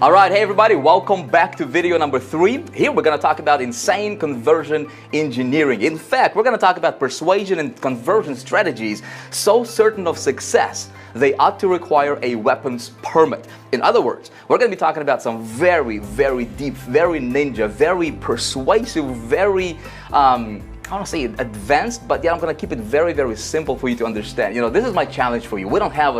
All right, hey everybody, welcome back to video number 3. Here we're going to talk about insane conversion engineering. In fact, we're going to talk about persuasion and conversion strategies so certain of success they ought to require a weapons permit. In other words, we're going to be talking about some very, very deep, very ninja, very persuasive, very I don't want to say advanced, but yeah, I'm going to keep it very, very simple for you to understand. You know, this is my challenge for you. We don't have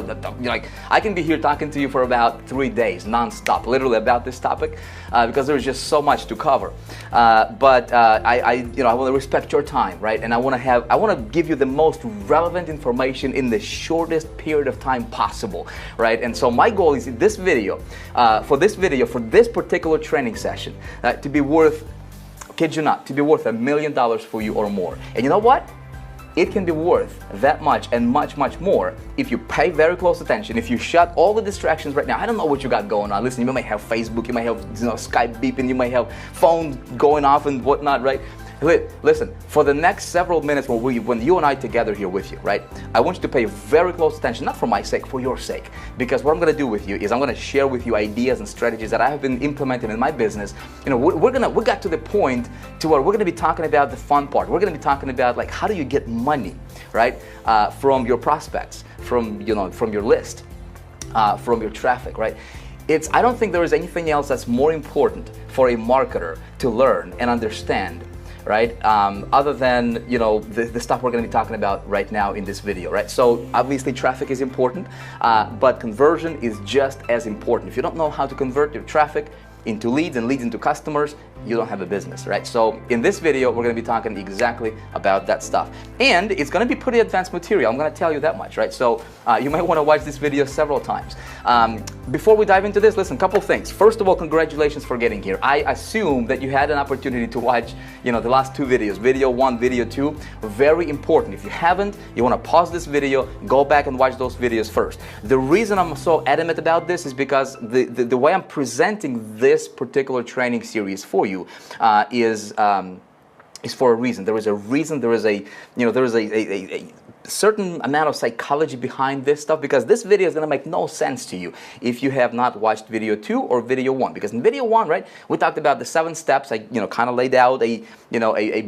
I can be here talking to you for about 3 days, non-stop, literally about this topic, because there's just so much to cover. But I want to respect your time, right? And I want to give you the most relevant information in the shortest period of time possible, right? And so my goal is this video, for this particular training session, to be worth, kid you not, to be worth $1 million for you or more. And you know what? It can be worth that much and much, much more if you pay very close attention, if you shut all the distractions right now. I don't know what you got going on. Listen, you might have Facebook, you might have Skype beeping, you might have phone going off and whatnot, right? Listen, for the next several minutes when you and I together here with you, right? I want you to pay very close attention, not for my sake, for your sake. Because what I'm going to do with you is I'm going to share with you ideas and strategies that I have been implementing in my business. You know, we got to the point to where we're going to be talking about the fun part. We're going to be talking about like how do you get money, right? From your prospects, from your list, from your traffic, right? I don't think there is anything else that's more important for a marketer to learn and understand, right? Other than, the stuff we're going to be talking about right now in this video, right? So obviously traffic is important, but conversion is just as important. If you don't know how to convert your traffic into leads and leads into customers, you don't have a business, right? So in this video, we're going to be talking exactly about that stuff. And it's going to be pretty advanced material. I'm going to tell you that much, right? So you might want to watch this video several times. Before we dive into this, listen, couple things. First of all, congratulations for getting here. I assume that you had an opportunity to watch, the last 2 videos, video 1, video 2. Very important. If you haven't, you want to pause this video, go back and watch those videos first. The reason I'm so adamant about this is because the way I'm presenting this particular training series for you is for a reason. There is a reason. There is a certain amount of psychology behind this stuff, because this video is going to make no sense to you if you have not watched video 2 or video 1. Because in video 1, right, we talked about the 7 steps. I kind of laid out a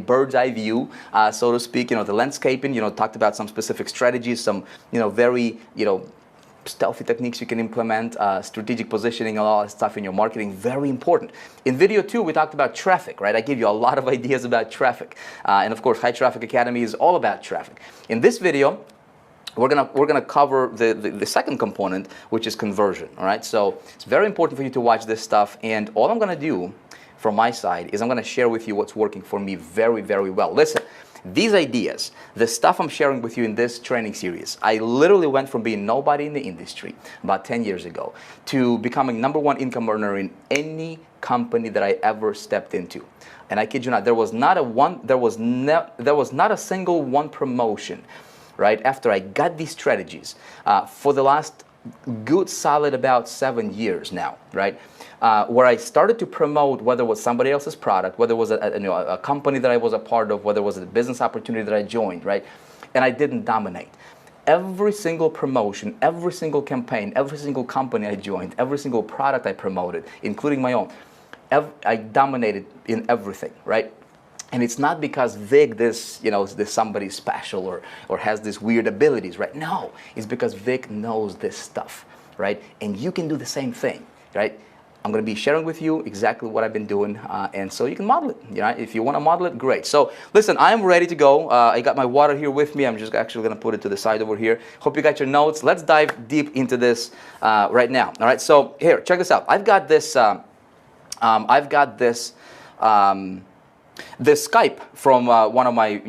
bird's eye view, so to speak. The landscaping. Talked about some specific strategies, some very stealthy techniques you can implement, strategic positioning, all that stuff in your marketing, very important. In video 2, we talked about traffic, right? I gave you a lot of ideas about traffic. And of course, High Traffic Academy is all about traffic. In this video, we're gonna cover the second component, which is conversion, all right? So it's very important for you to watch this stuff, and all I'm gonna do from my side is I'm gonna share with you what's working for me very, very well. Listen, these ideas, the stuff I'm sharing with you in this training series, I literally went from being nobody in the industry about 10 years ago to becoming #1 income earner in any company that I ever stepped into. And I kid you not, there was not a single one promotion, right, after I got these strategies for the last good solid about 7 years now, right? Where I started to promote, whether it was somebody else's product, whether it was a company that I was a part of, whether it was a business opportunity that I joined, right? And I didn't dominate. Every single promotion, every single campaign, every single company I joined, every single product I promoted, including my own, I dominated in everything, right? And it's not because Vick, this somebody special or has these weird abilities, right? No, it's because Vick knows this stuff, right? And you can do the same thing, right? I'm going to be sharing with you exactly what I've been doing, and so you can model it. If you want to model it, great. So listen, I'm ready to go. I got my water here with me. I'm just actually going to put it to the side over here. Hope you got your notes. Let's dive deep into this right now. All right. So here, check this out. I've got this. This Skype from one of my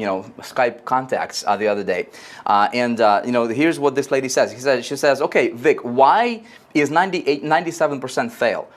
Skype contacts the other day, and here's what this lady says. She says, okay, Vick, why is 97% fail?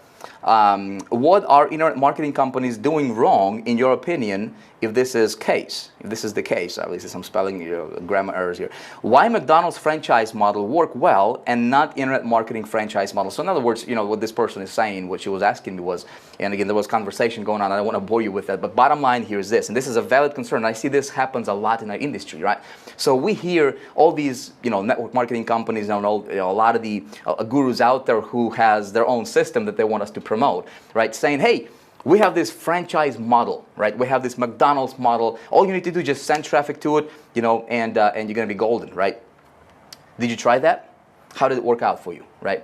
What are internet marketing companies doing wrong, in your opinion, if this is the case? Obviously some spelling, grammar errors here. Why McDonald's franchise model work well and not internet marketing franchise model? So in other words, what this person is saying, what she was asking me was, and again, there was conversation going on, I don't want to bore you with that, but bottom line here is this, and this is a valid concern. I see this happens a lot in our industry, right? So we hear all these, network marketing companies and all, a lot of the gurus out there who has their own system that they want us to promote, right? Saying, hey, we have this franchise model, right? We have this McDonald's model. All you need to do is just send traffic to it, and you're going to be golden, right? Did you try that? How did it work out for you, right?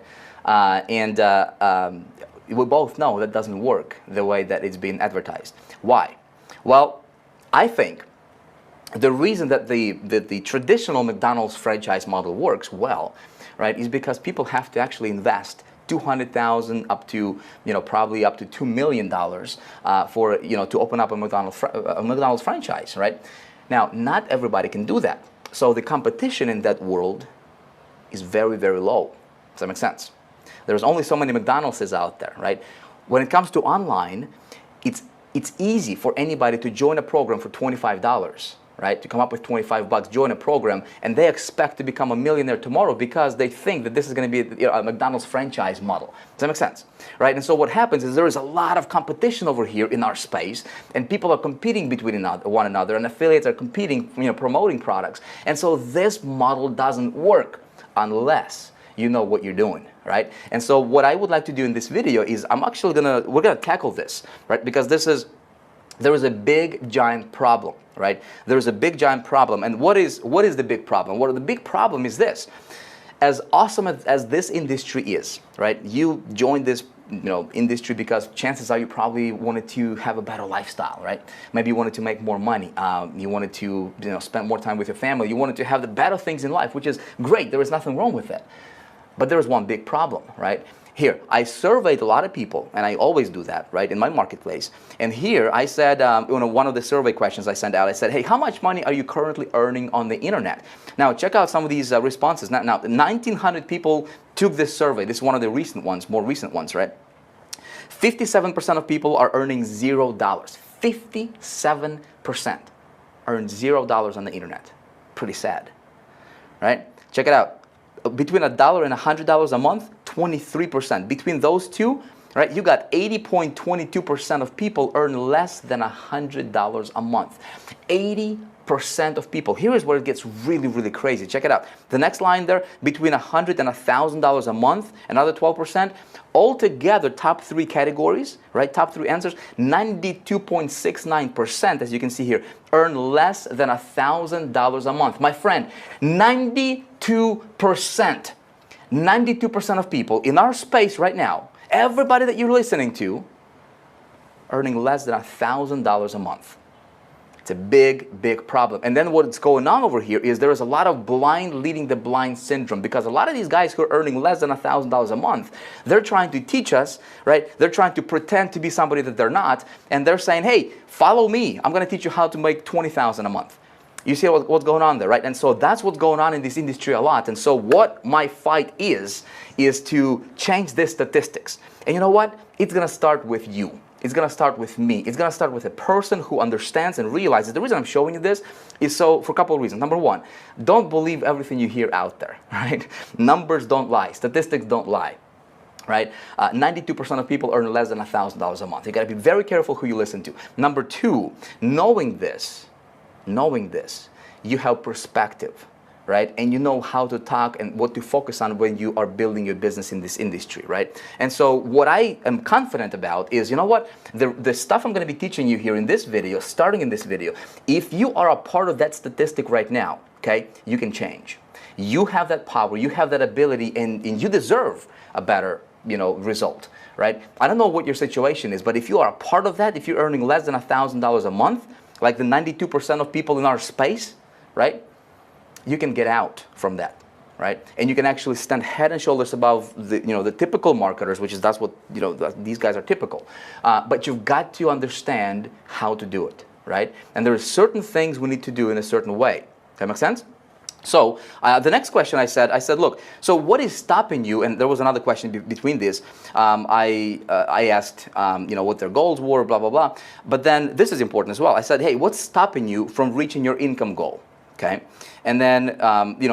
We both know that doesn't work the way that it's being advertised. Why? Well, I think the reason that the traditional McDonald's franchise model works well, right, is because people have to actually invest $200,000 up to, probably up to $2 million for, to open up a McDonald's franchise, right? Now, not everybody can do that. So the competition in that world is very, very low. Does that make sense? There's only so many McDonald's out there, right? When it comes to online, it's easy for anybody to join a program for $25, right? To come up with 25 bucks, join a program, and they expect to become a millionaire tomorrow because they think that this is going to be a McDonald's franchise model. Does that make sense? Right? And so what happens is there is a lot of competition over here in our space, and people are competing between one another, and affiliates are competing, promoting products. And so this model doesn't work unless you know what you're doing, right? And so what I would like to do in this video is we're gonna tackle this, right? Because there is a big giant problem, right? There is a big giant problem. And what is the big problem? Well, the big problem is this. As awesome as this industry is, right? You joined this industry because chances are you probably wanted to have a better lifestyle, right? Maybe you wanted to make more money. You wanted to spend more time with your family. You wanted to have the better things in life, which is great. There is nothing wrong with that. But there is one big problem, right? Here, I surveyed a lot of people, and I always do that, right, in my marketplace. And here, I said, one of the survey questions I sent out, I said, hey, how much money are you currently earning on the internet? Now, check out some of these responses. Now, 1,900 people took this survey. This is one of the more recent ones, right? 57% of people are earning $0. 57% earn $0 on the internet. Pretty sad, right? Check it out. Between $1 and $100 a month, 23%. Between those two, right, you got 80.22% of people earn less than $100 a month. 80% of people. Here is where it gets really, really crazy. Check it out. The next line there, between $100 and $1,000 a month, another 12%. Altogether, top three categories, right, top three answers, 92.69%, as you can see here, earn less than $1,000 a month. My friend, 92%. 92% of people in our space right now, everybody that you're listening to, earning less than $1,000 a month. It's a big, big problem. And then what's going on over here is there is a lot of blind leading the blind syndrome, because a lot of these guys who are earning less than $1,000 a month, they're trying to teach us, right? They're trying to pretend to be somebody that they're not, and they're saying, hey, follow me. I'm going to teach you how to make $20,000 a month. You see what's going on there, right? And so that's what's going on in this industry a lot. And so what my fight is to change this statistics. And you know what? It's going to start with you. It's going to start with me. It's going to start with a person who understands and realizes. The reason I'm showing you this is for a couple of reasons. Number one, don't believe everything you hear out there, right? Numbers don't lie. Statistics don't lie. Right? 92% of people earn less than $1,000 a month. You got to be very careful who you listen to. Number two, knowing this, you have perspective, right? And you know how to talk and what to focus on when you are building your business in this industry, right? And so what I am confident about is, you know what? The stuff I'm going to be teaching you here in this video, starting in this video, if you are a part of that statistic right now, okay, you can change. You have that power, you have that ability, and you deserve a better, result, right? I don't know what your situation is, but if you are a part of that, if you're earning less than $1,000 a month, like the 92% of people in our space, right? You can get out from that, right? And you can actually stand head and shoulders above the typical marketers, that's what, these guys are typical. But you've got to understand how to do it, right? And there are certain things we need to do in a certain way. That make sense? So the next question I said, look, so what is stopping you? And there was another question between this. I asked, what their goals were, blah, blah, blah. But then this is important as well. I said, hey, what's stopping you from reaching your income goal? Okay, and then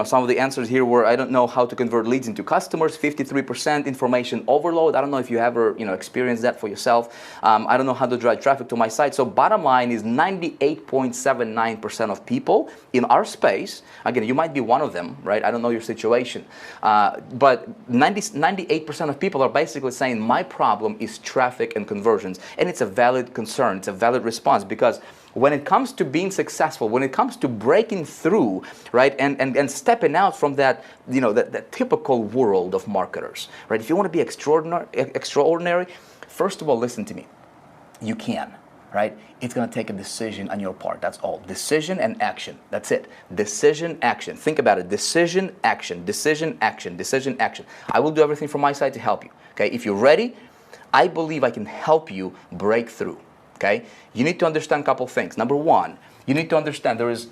some of the answers here were, I don't know how to convert leads into customers. 53% information overload. I don't know if you ever experienced that for yourself. I don't know how to drive traffic to my site. So bottom line is 98.79% of people in our space. Again, you might be one of them, right? I don't know your situation, but 98% of people are basically saying my problem is traffic and conversions, and it's a valid concern. It's a valid response, because when it comes to being successful, when it comes to breaking through, right, and stepping out from that, that typical world of marketers, right? If you want to be extraordinary, first of all, listen to me. You can, right? It's going to take a decision on your part. That's all. Decision and action. That's it. Decision, action. Think about it. Decision, action. Decision, action. Decision, action. I will do everything from my side to help you. Okay? If you're ready, I believe I can help you break through. Okay? You need to understand a couple things. Number one, you need to understand there is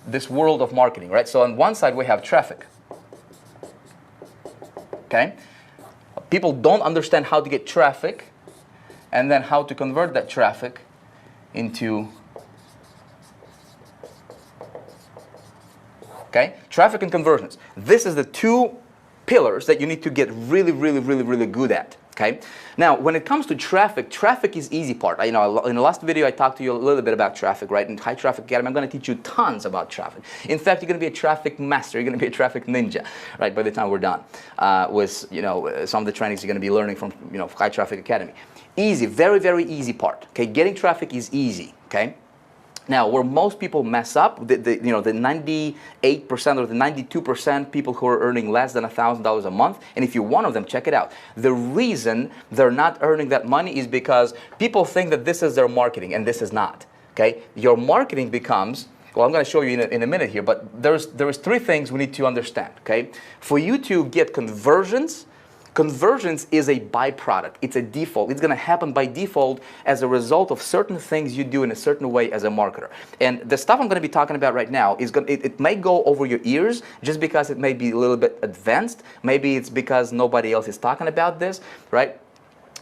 this world of marketing, right? So on one side we have traffic. Okay? People don't understand how to get traffic and then how to convert that traffic into traffic and conversions. This is the two pillars that you need to get really, really, really, really good at. Okay. Now, when it comes to traffic, traffic is easy part. In the last video, I talked to you a little bit about traffic, right? In High Traffic Academy, I'm going to teach you tons about traffic. In fact, you're going to be a traffic master. You're going to be a traffic ninja, right? By the time we're done with some of the trainings you're going to be learning from High Traffic Academy. Easy, very, very easy part. Okay, getting traffic is easy. Okay. Now, where most people mess up, the 98% or the 92% people who are earning less than $1,000 a month, and if you're one of them, check it out. The reason they're not earning that money is because people think that this is their marketing, and this is not. Okay, your marketing becomes, well, I'm going to show you in a minute here, but there's three things we need to understand. Okay, for you to get conversions. Conversions is a byproduct. It's a default. It's going to happen by default as a result of certain things you do in a certain way as a marketer. And the stuff I'm going to be talking about right now is it may go over your ears just because it may be a little bit advanced. Maybe it's because nobody else is talking about this, right?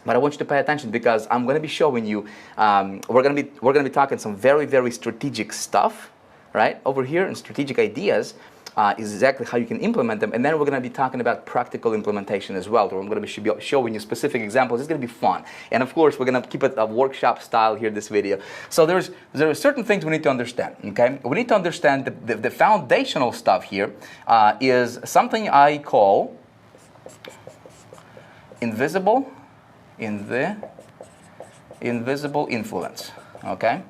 But I want you to pay attention, because I'm going to be showing you. We're going to be talking some very, very strategic stuff, right, over here, and strategic ideas. Is exactly how you can implement them, and then we're going to be talking about practical implementation as well. I'm going to be showing you specific examples. It's going to be fun, and of course, we're going to keep it a workshop style here. This video. So there are certain things we need to understand. Okay, we need to understand the foundational stuff here is something I call invisible influence. Okay.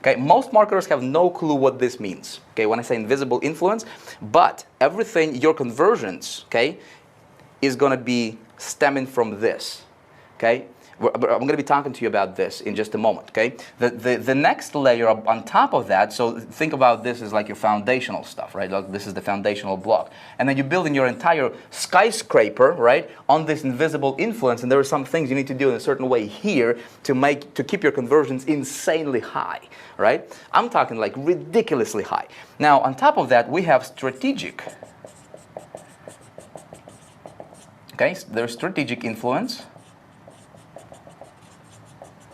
Okay, most marketers have no clue what this means. Okay, when I say invisible influence, but everything, your conversions, okay, is going to be stemming from this. Okay, I'm going to be talking to you about this in just a moment. Okay, the next layer on top of that. So think about this as like your foundational stuff, right? Like this is the foundational block, and then you're building your entire skyscraper, right, on this invisible influence. And there are some things you need to do in a certain way here to keep your conversions insanely high, right? I'm talking like ridiculously high. Now, on top of that, we have strategic. Okay, so there's strategic influence.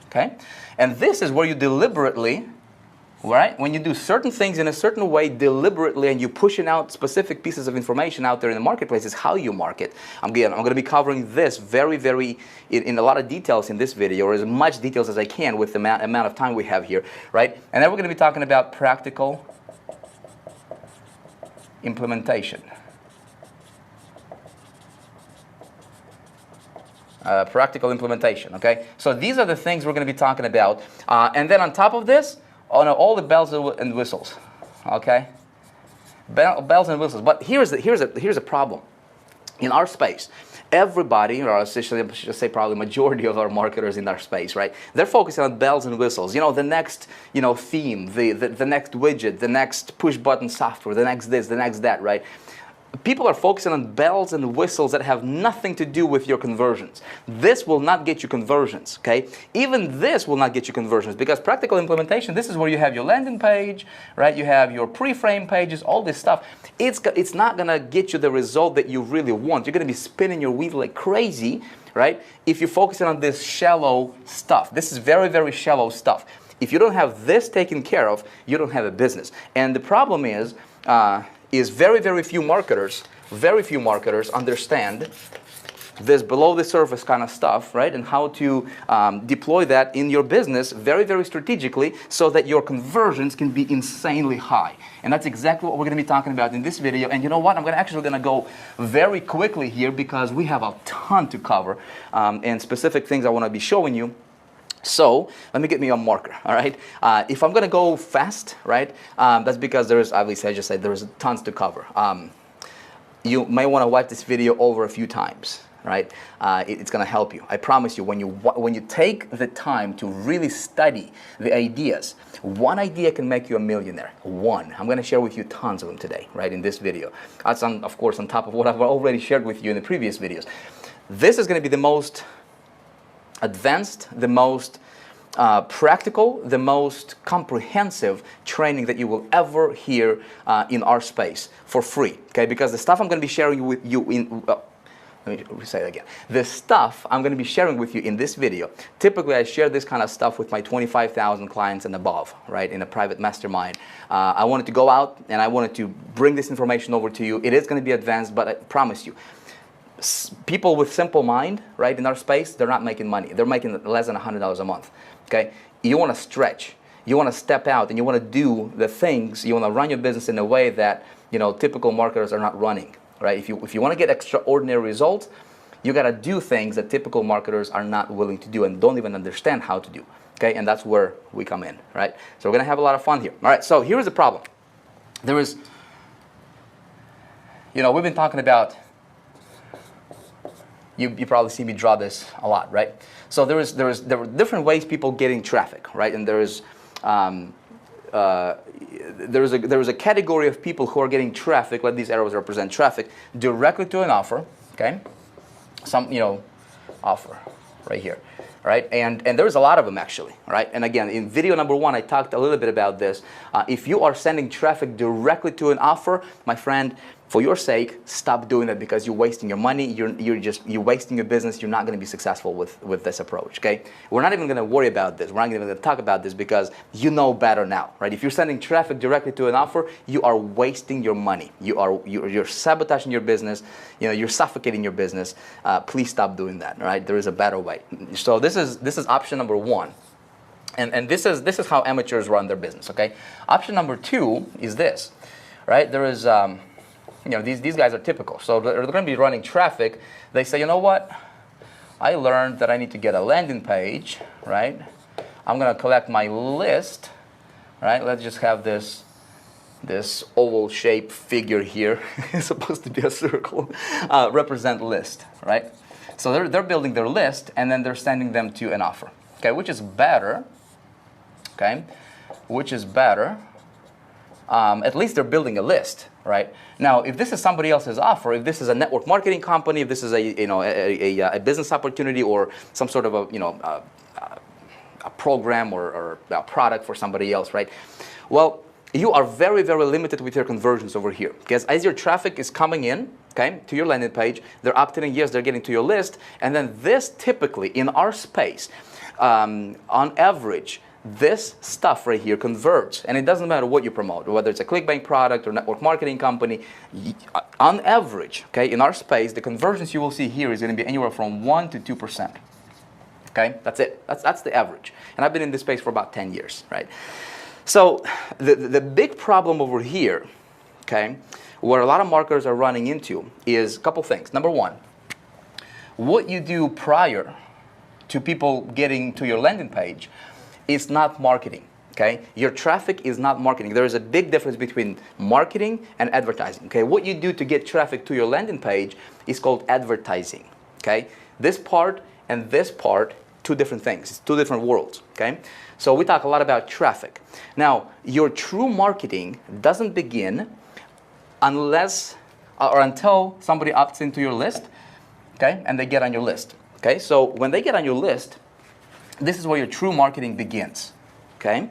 Okay, and this is where you deliberately, right, when you do certain things in a certain way deliberately, and you're pushing out specific pieces of information out there in the marketplace, is how you market. I'm going to be covering this very, very in a lot of details in this video, or as much details as I can with the amount of time we have here, right? And then we're going to be talking about practical implementation. Practical implementation, okay? So these are the things we're going to be talking about. And then on top of this, all the bells and whistles, okay? Bells and whistles. But here's a problem. In our space, everybody, or I should say probably majority of our marketers in our space, right? They're focusing on bells and whistles. The next, theme, the next widget, the next push button software, the next this, the next that, right? People are focusing on bells and whistles that have nothing to do with your conversions. This will not get you conversions, okay? Even this will not get you conversions, because practical implementation, this is where you have your landing page, right? You have your pre-frame pages, all this stuff. It's not going to get you the result that you really want. You're going to be spinning your wheel like crazy, right? If you're focusing on this shallow stuff. This is very, very shallow stuff. If you don't have this taken care of, you don't have a business. And the problem is very few marketers understand this below the surface kind of stuff, right? And how to deploy that in your business very strategically so that your conversions can be insanely high. And that's exactly what we're going to be talking about in this video. And you know what? I'm actually going to go very quickly here because we have a ton to cover and specific things I want to be showing you. So let me get me a marker, all right? If I'm going to go fast, right, that's because there is, obviously, I just said there is tons to cover. You may want to watch this video over a few times. Right? It's going to help you. I promise you, when you take the time to really study the ideas, one idea can make you a millionaire. One. I'm going to share with you tons of them today, right, in this video. That's, of course, on top of what I've already shared with you in the previous videos. This is going to be the most advanced, the most practical, the most comprehensive training that you will ever hear in our space for free, okay? Because the stuff I'm going to be sharing with you in... let me say it again. The stuff I'm going to be sharing with you in this video, typically I share this kind of stuff with my 25,000 clients and above, right, in a private mastermind. I wanted to go out and I wanted to bring this information over to you. It is going to be advanced, but I promise you, people with simple mind, right, in our space, they're not making money. They're making less than $100 a month, okay? You want to stretch. You want to step out and you want to do the things, you want to run your business in a way that, you know, typical marketers are not running. Right? If you want to get extraordinary results, you got to do things that typical marketers are not willing to do and don't even understand how to do. Okay? And that's where we come in, right? So we're going to have a lot of fun here. All right, so here's the problem. There is, you know, we've been talking about, you probably see me draw this a lot, right? So there were different ways people getting traffic, right? And there is a category of people who are getting traffic, let these arrows represent traffic, directly to an offer, okay? Some, you know, offer right here, right? And there's a lot of them actually, right? And again, in video number 1, I talked a little bit about this. If you are sending traffic directly to an offer, my friend, for your sake, stop doing that because you're wasting your money, you're wasting your business, you're not going to be successful with this approach, okay? We're not even going to worry about this. We're not even going to talk about this because you know better now, right? If you're sending traffic directly to an offer, you are wasting your money. You're sabotaging your business, you know, you're suffocating your business. Please stop doing that, right? There is a better way. So this is option number 1. And this is how amateurs run their business, okay? Option number 2 is this, right? There is you know, these guys are typical. So they're going to be running traffic. They say, you know what? I learned that I need to get a landing page, right? I'm going to collect my list, right? Let's just have this oval shaped figure here. It's supposed to be a circle. Represent list, right? So they're building their list and then they're sending them to an offer, okay? Which is better, okay? Which is better. At least they're building a list, right? Now, if this is somebody else's offer, if this is a network marketing company, if this is a business opportunity or some sort of a program or a product for somebody else, right? Well, you are very limited with your conversions over here because as your traffic is coming in, okay, to your landing page, they're opting, yes, they're getting to your list, and then this typically in our space, on average, this stuff right here converts, and it doesn't matter what you promote, whether it's a clickbank product or network marketing company. On average, okay, in our space, the conversions you will see here is going to be anywhere from 1% to 2%. Okay, that's it. That's the average. And I've been in this space for about 10 years, right? So the big problem over here, okay, where a lot of marketers are running into is a couple things. Number 1, what you do prior to people getting to your landing page is not marketing, okay? Your traffic is not marketing. There is a big difference between marketing and advertising, okay? What you do to get traffic to your landing page is called advertising, okay? This part and this part, 2 different things. It's 2 different worlds, okay? So we talk a lot about traffic. Now, your true marketing doesn't begin unless or until somebody opts into your list, okay? And they get on your list, okay? So when they get on your list, this is where your true marketing begins, okay?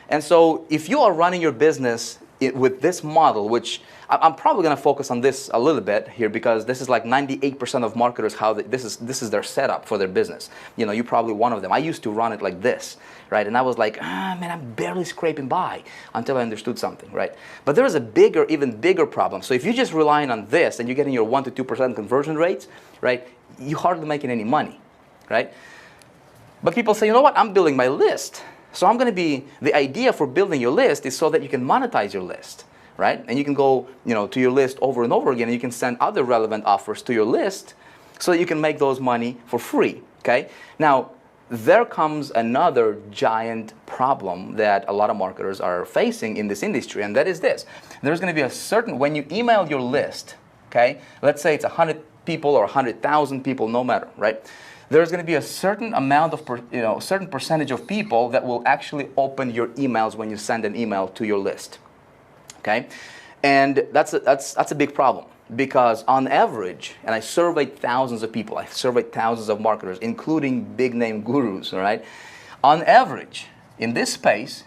And so if you are running your business with this model, which I'm probably going to focus on this a little bit here, because this is like 98% of marketers, how this is their setup for their business. You know, you're probably one of them. I used to run it like this, right? And I was like, man, I'm barely scraping by, until I understood something, right? But there is a bigger, even bigger problem. So if you're just relying on this and you're getting your 1 to 2% conversion rates, right, you're hardly making any money, right? But people say, you know what, I'm building my list. So I'm going to be, the idea for building your list is so that you can monetize your list, right? And you can go, you know, to your list over and over again, and you can send other relevant offers to your list so that you can make those money for free, okay? Now, there comes another giant problem that a lot of marketers are facing in this industry, and that is this. There's going to be a certain, when you email your list, okay, let's say it's 100 people or 100,000 people, no matter, right? There's going to be a certain amount of, certain percentage of people that will actually open your emails when you send an email to your list, okay? And that's a big problem, because on average, and I surveyed thousands of people, I surveyed thousands of marketers, including big name gurus, all right? On average, in this space,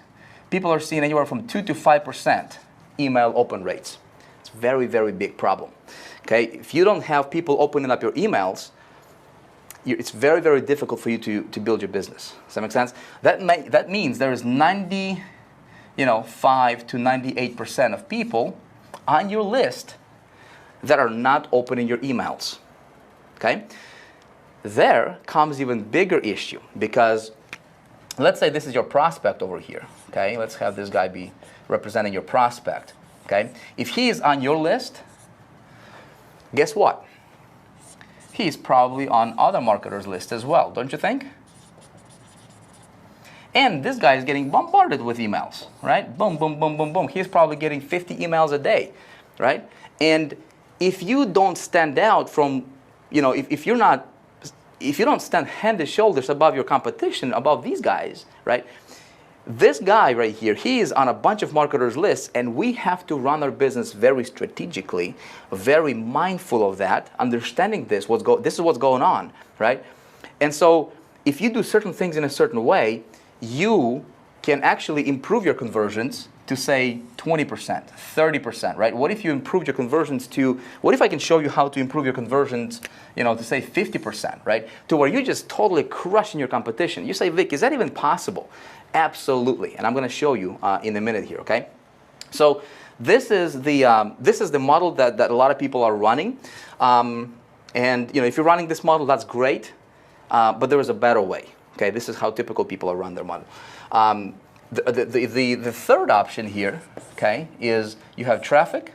people are seeing anywhere from 2 to 5% email open rates. It's a very, very big problem, okay? If you don't have people opening up your emails, it's very, very difficult for you to build your business. Does that make sense? That means there is 95 to 98% of people on your list that are not opening your emails, okay? There comes even bigger issue, because let's say this is your prospect over here, okay? Let's have this guy be representing your prospect, okay? If he is on your list, guess what? He's probably on other marketers' list as well, don't you think? And this guy is getting bombarded with emails, right? Boom, boom, boom, boom, boom. He's probably getting 50 emails a day, right? And if you don't stand out from, if you don't stand head and shoulders above your competition, above these guys, right? This guy right here, he is on a bunch of marketers' lists, and we have to run our business very strategically, very mindful of that, understanding this is what's going on, right? And so if you do certain things in a certain way, you can actually improve your conversions to, say, 20%, 30%, right? What if you improve your conversions to, what if I can show you how to improve your conversions, to say 50%, right? To where you're just totally crushing your competition. You say, Vic, is that even possible? Absolutely, and I'm going to show you in a minute here, okay? So this is the model that a lot of people are running, and if you're running this model, that's great, but there is a better way, okay? This is how typical people are run their model. The third option here, okay, is you have traffic,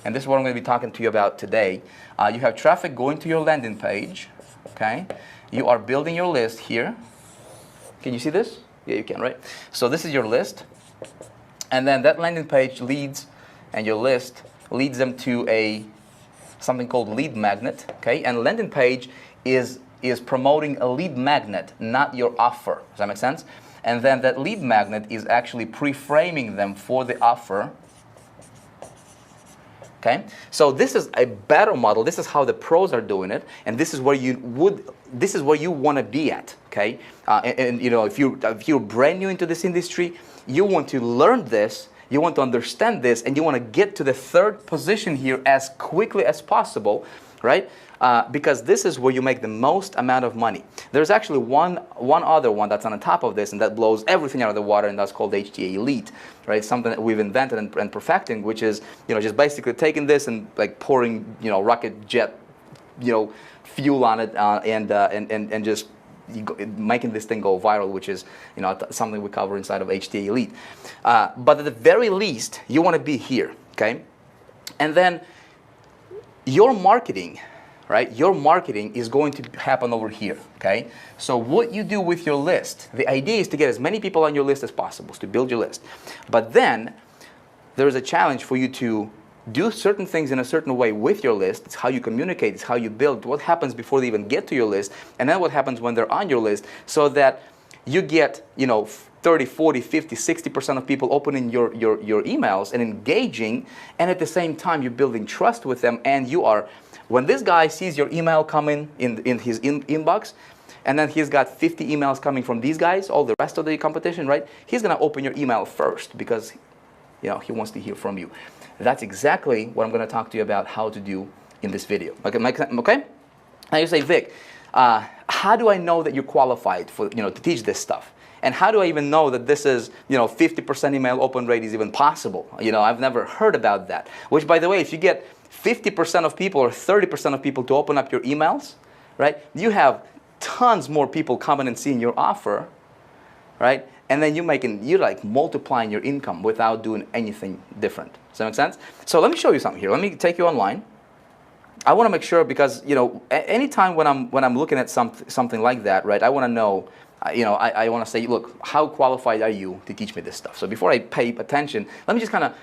and this is what I'm going to be talking to you about today. You have traffic going to your landing page, okay? You are building your list here. Can you see this? Yeah, you can, right? So this is your list, and then that landing page leads, and your list leads them to something called lead magnet, okay? And landing page is promoting a lead magnet, not your offer. Does that make sense? And then that lead magnet is actually pre-framing them for the offer. Okay, so this is a better model. This is how the pros are doing it, and this is where you want to be at. Okay, and if you're brand new into this industry, you want to learn this, you want to understand this, and you want to get to the third position here as quickly as possible, right? Because this is where you make the most amount of money. There's actually one other one that's on the top of this, and that blows everything out of the water, and that's called HTA Elite, right? It's something that we've invented and perfecting, which is just basically taking this and like pouring rocket jet fuel on it, and just making this thing go viral, which is something we cover inside of HTA Elite. But at the very least, you want to be here, okay? And then your marketing, right? Your marketing is going to happen over here, okay? So what you do with your list, the idea is to get as many people on your list as possible, to build your list. But then there's a challenge for you to do certain things in a certain way with your list. It's how you communicate, it's how you build, what happens before they even get to your list, and then what happens when they're on your list, so that you get 30, 40, 50, 60% of people opening your emails and engaging, and at the same time you're building trust with them, and you are, when this guy sees your email coming in his inbox, and then he's got 50 emails coming from these guys, all the rest of the competition, right? He's going to open your email first, because He wants to hear from you. That's exactly what I'm going to talk to you about how to do in this video. Okay? Now you say, Vic, how do I know that you're qualified for, to teach this stuff? And how do I even know that this is, 50% email open rate is even possible? I've never heard about that. Which, by the way, if you get 50% of people or 30% of people to open up your emails, right, you have tons more people coming and seeing your offer, right? And then you're like multiplying your income without doing anything different. Does that make sense? So let me show you something here. Let me take you online. I want to make sure, because anytime when I'm looking at something like that, right, I want to know, I want to say, look, how qualified are you to teach me this stuff? So before I pay attention, let me just let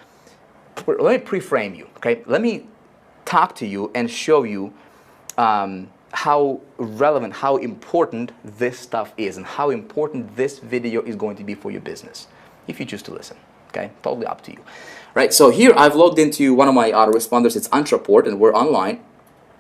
me pre-frame you, okay? Let me talk to you and show you how relevant, how important this stuff is, and how important this video is going to be for your business, if you choose to listen, okay? Totally up to you. Right, so here I've logged into one of my autoresponders. It's Entreport, and we're online.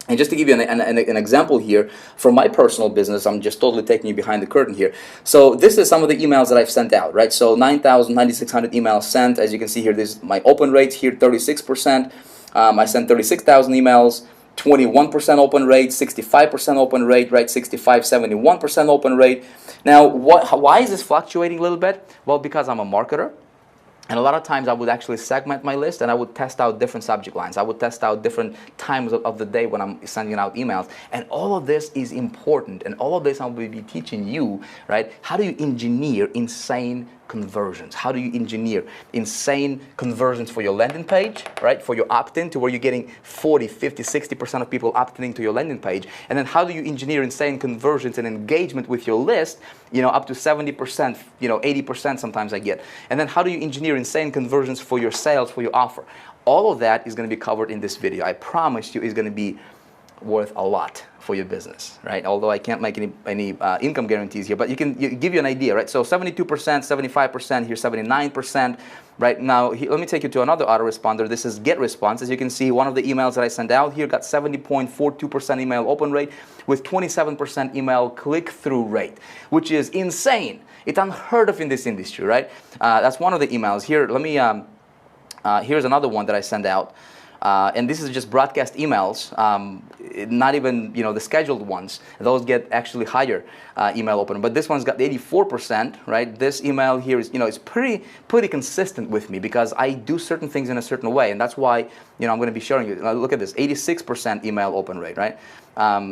And just to give you an example here, from my personal business, I'm just totally taking you behind the curtain here. So this is some of the emails that I've sent out, right? So 9,600 emails sent. As you can see here, this is my open rate here, 36%. I sent 36,000 emails, 21% open rate, 65% open rate, right? 65, 71% open rate. Now, why is this fluctuating a little bit? Well, because I'm a marketer. And a lot of times I would actually segment my list, and I would test out different subject lines. I would test out different times of the day when I'm sending out emails. And all of this is important. And all of this I will be teaching you, right? How do you engineer insane conversions? How do you engineer insane conversions for your landing page, right? For your opt-in, to where you're getting 40, 50, 60% of people opting to your landing page. And then how do you engineer insane conversions and engagement with your list, up to 70%, 80% sometimes I get. And then how do you engineer insane conversions for your sales, for your offer? All of that is going to be covered in this video. I promise you it's going to be worth a lot for your business, right? Although I can't make any income guarantees here, but give you an idea, right? So 72%, 75%, here 79%, right? Now, let me take you to another autoresponder. This is Get Response. As you can see, one of the emails that I sent out here got 70.42% email open rate with 27% email click-through rate, which is insane. It's unheard of in this industry, right? That's one of the emails. Here, here's another one that I sent out. And this is just broadcast emails, not even the scheduled ones. Those get actually higher email open. But this one's got 84%, right? This email here is it's pretty consistent with me, because I do certain things in a certain way, and that's why I'm going to be showing you. Look at this, 86% email open rate, right?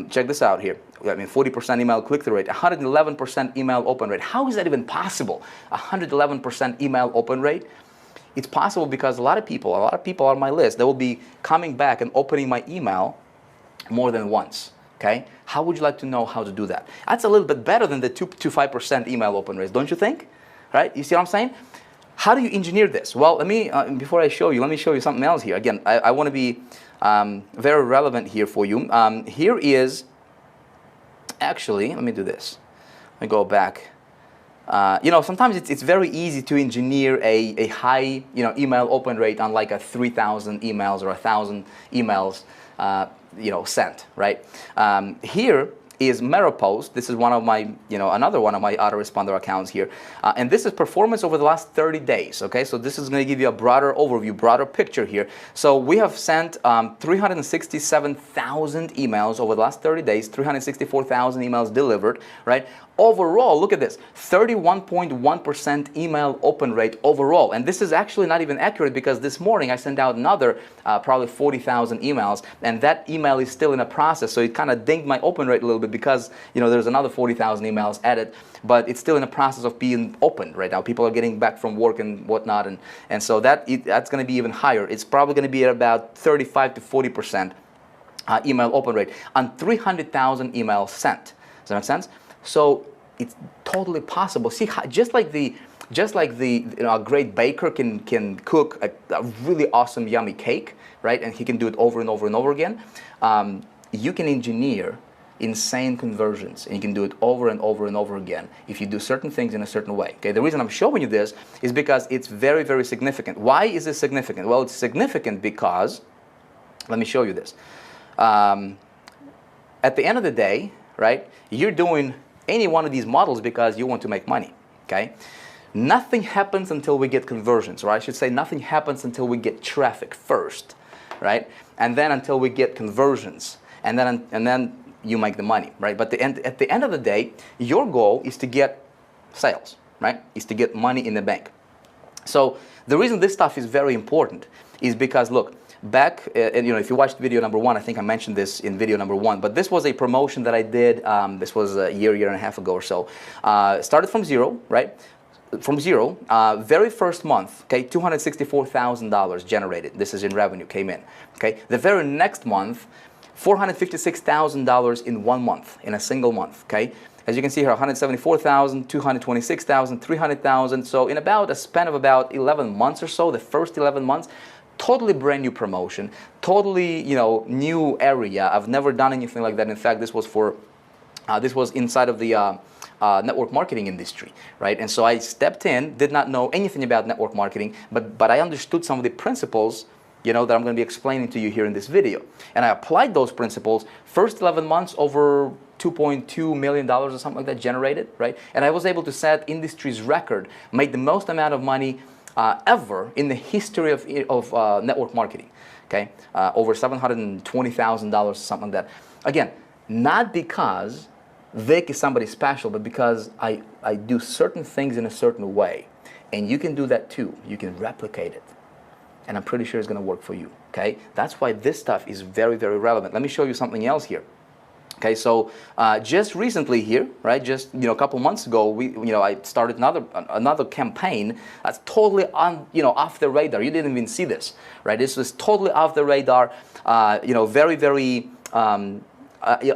Check this out here. 40% email click-through rate, 111% email open rate. How is that even possible? 111% email open rate. It's possible because a lot of people on my list, they will be coming back and opening my email more than once, okay? How would you like to know how to do that? That's a little bit better than the 2 to 5% email open rate, don't you think? Right? You see what I'm saying? How do you engineer this? Well, before I show you, let me show you something else here. Again, I want to be very relevant here for you. Here is, actually, let me do this. Let me go back. Sometimes it's very easy to engineer a high, email open rate on like a 3,000 emails or 1,000 emails, sent, right? Here is MetaPost. This is one of my, another one of my autoresponder accounts here. And this is performance over the last 30 days, okay? So this is going to give you a broader overview, broader picture here. So we have sent 367,000 emails over the last 30 days, 364,000 emails delivered, right? Overall, look at this, 31.1% email open rate overall. And this is actually not even accurate, because this morning I sent out another probably 40,000 emails, and that email is still in a process. So it kind of dinged my open rate a little bit, because there's another 40,000 emails added, but it's still in the process of being opened right now. People are getting back from work and whatnot, and so that's going to be even higher. It's probably going to be at about 35 to 40% email open rate on 300,000 emails sent. Does that make sense? So it's totally possible. See, just like a great baker can cook a really awesome, yummy cake, right? And he can do it over and over and over again. You can engineer insane conversions, and you can do it over and over and over again if you do certain things in a certain way. Okay. The reason I'm showing you this is because it's very, very significant. Why is this significant? Well, it's significant because, let me show you this. At the end of the day, right? You're doing any one of these models because you want to make money, okay? Nothing happens until we get conversions, or I should say nothing happens until we get traffic first, right? And then until we get conversions, and then you make the money, right? But at the end of the day, your goal is to get sales, right? Is to get money in the bank. So the reason this stuff is very important is because, look, back, and if you watched video number 1, I think I mentioned this in video number 1, but this was a promotion that I did, this was a year and a half ago or so. Started from zero, right? From zero, very first month, okay, $264,000 generated. This is in revenue, came in, okay? The very next month, $456,000 in 1 month, in a single month, okay? As you can see here, 174,000, 226,000, 300,000. So in about a span of about 11 months or so, the first 11 months, totally brand new promotion, totally, new area. I've never done anything like that. In fact, this was inside of the network marketing industry, right? And so I stepped in, did not know anything about network marketing, but I understood some of the principles, that I'm going to be explaining to you here in this video. And I applied those principles. First 11 months, over $2.2 million or something like that generated, right? And I was able to set industry's record, make the most amount of money ever in the history of network marketing, okay? Over $720,000, something like that. Again, not because Vick is somebody special, but because I do certain things in a certain way. And you can do that too. You can replicate it. And I'm pretty sure it's going to work for you, okay? That's why this stuff is very, very relevant. Let me show you something else here. Okay, so just recently here, right? Just a couple months ago, I started another campaign that's totally off the radar. You didn't even see this, right? This was totally off the radar. Very, very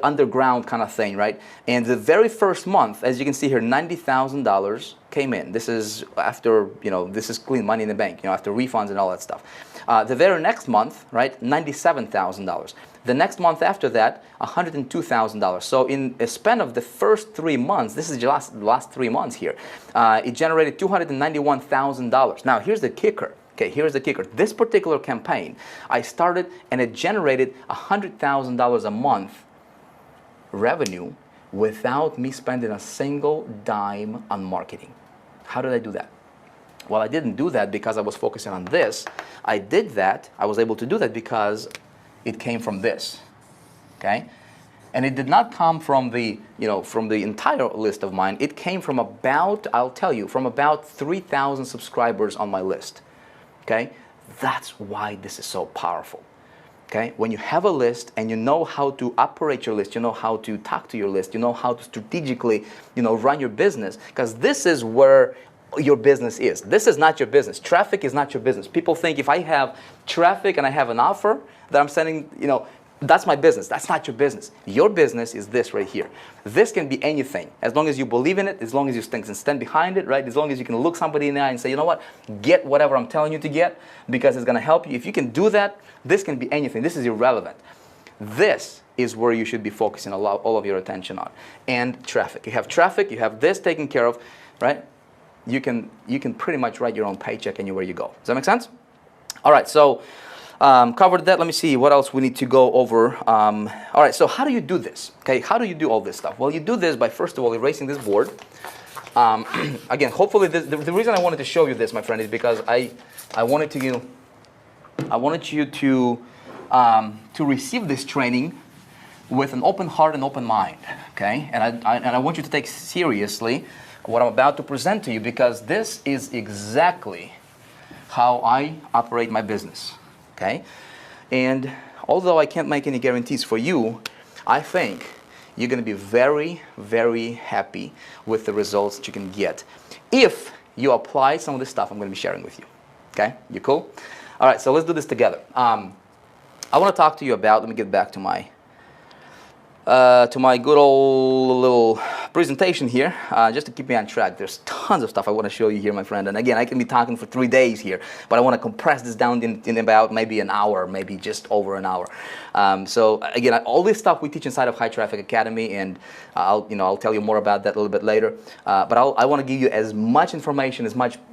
underground kind of thing, right? And the very first month, as you can see here, $90,000 came in. This is after, this is clean money in the bank, after refunds and all that stuff. The very next month, right, $97,000. The next month after that, $102,000. So in a span of the first 3 months, this is the last 3 months here, it generated $291,000. Now, here's the kicker. Okay, here's the kicker. This particular campaign, I started and it generated $100,000 a month revenue without me spending a single dime on marketing. How did I do that? Well, I didn't do that because I was focusing on this. I was able to do that because it came from this, okay? And it did not come from the, from the entire list of mine. It came from about, I'll tell you, from about 3,000 subscribers on my list, okay? That's why this is so powerful. Okay? When you have a list and you know how to operate your list, you know how to talk to your list, you know how to strategically, run your business, because this is where your business is. This is not your business. Traffic is not your business. People think if I have traffic and I have an offer that I'm sending, that's my business. That's not your business. Your business is this right here. This can be anything. As long as you believe in it, as long as you stand behind it, right? As long as you can look somebody in the eye and say, you know what? Get whatever I'm telling you to get because it's going to help you. If you can do that, this can be anything. This is irrelevant. This is where you should be focusing all of your attention on. And traffic. You have traffic, you have this taken care of, right? You can pretty much write your own paycheck anywhere you go. Does that make sense? All right, so covered that. Let me see what else we need to go over. All right, so how do you do this? Okay, how do you do all this stuff? Well, you do this by, first of all, erasing this board. Again, hopefully, the reason I wanted to show you this, my friend, is because I wanted you to receive this training with an open heart and open mind. Okay, and I want you to take seriously what I'm about to present to you, because this is exactly how I operate my business. Okay, and although I can't make any guarantees for you, I think you're going to be very, very happy with the results that you can get if you apply some of the stuff I'm going to be sharing with you. Okay, you cool? All right, so let's do this together. I want to talk to you about, let me get back to my good old little presentation here, just to keep me on track. There's tons of stuff I want to show you here, my friend. And again, I can be talking for 3 days here, but I want to compress this down in about maybe an hour, maybe just over an hour. So again, all this stuff we teach inside of High Traffic Academy, and I'll tell you more about that a little bit later. But I want to give you as much information,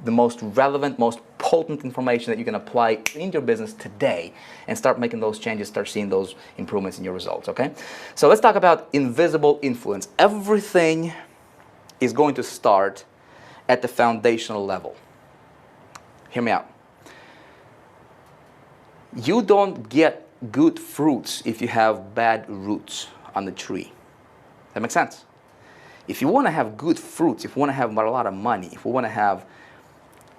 the most relevant, most potent information that you can apply in your business today and start making those changes, start seeing those improvements in your results, okay? So let's talk about invisible influence. Everything is going to start at the foundational level. Hear me out. You don't get good fruits if you have bad roots on the tree. That makes sense? If you want to have good fruits, if you want to have a lot of money, if you want to have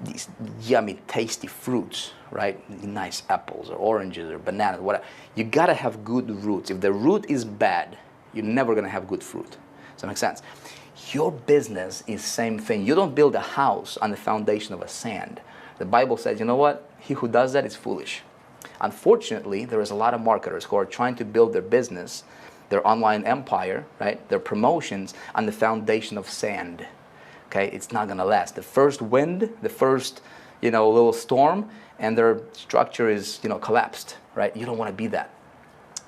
these yummy, tasty fruits, right? Nice apples or oranges or bananas, whatever. You got to have good roots. If the root is bad, you're never going to have good fruit. Does that make sense? Your business is the same thing. You don't build a house on the foundation of a sand. The Bible says, you know what? He who does that is foolish. Unfortunately, there is a lot of marketers who are trying to build their business, their online empire, right? Their promotions on the foundation of sand. Okay, it's not going to last. The first wind, the first, little storm, and their structure is, collapsed, right? You don't want to be that.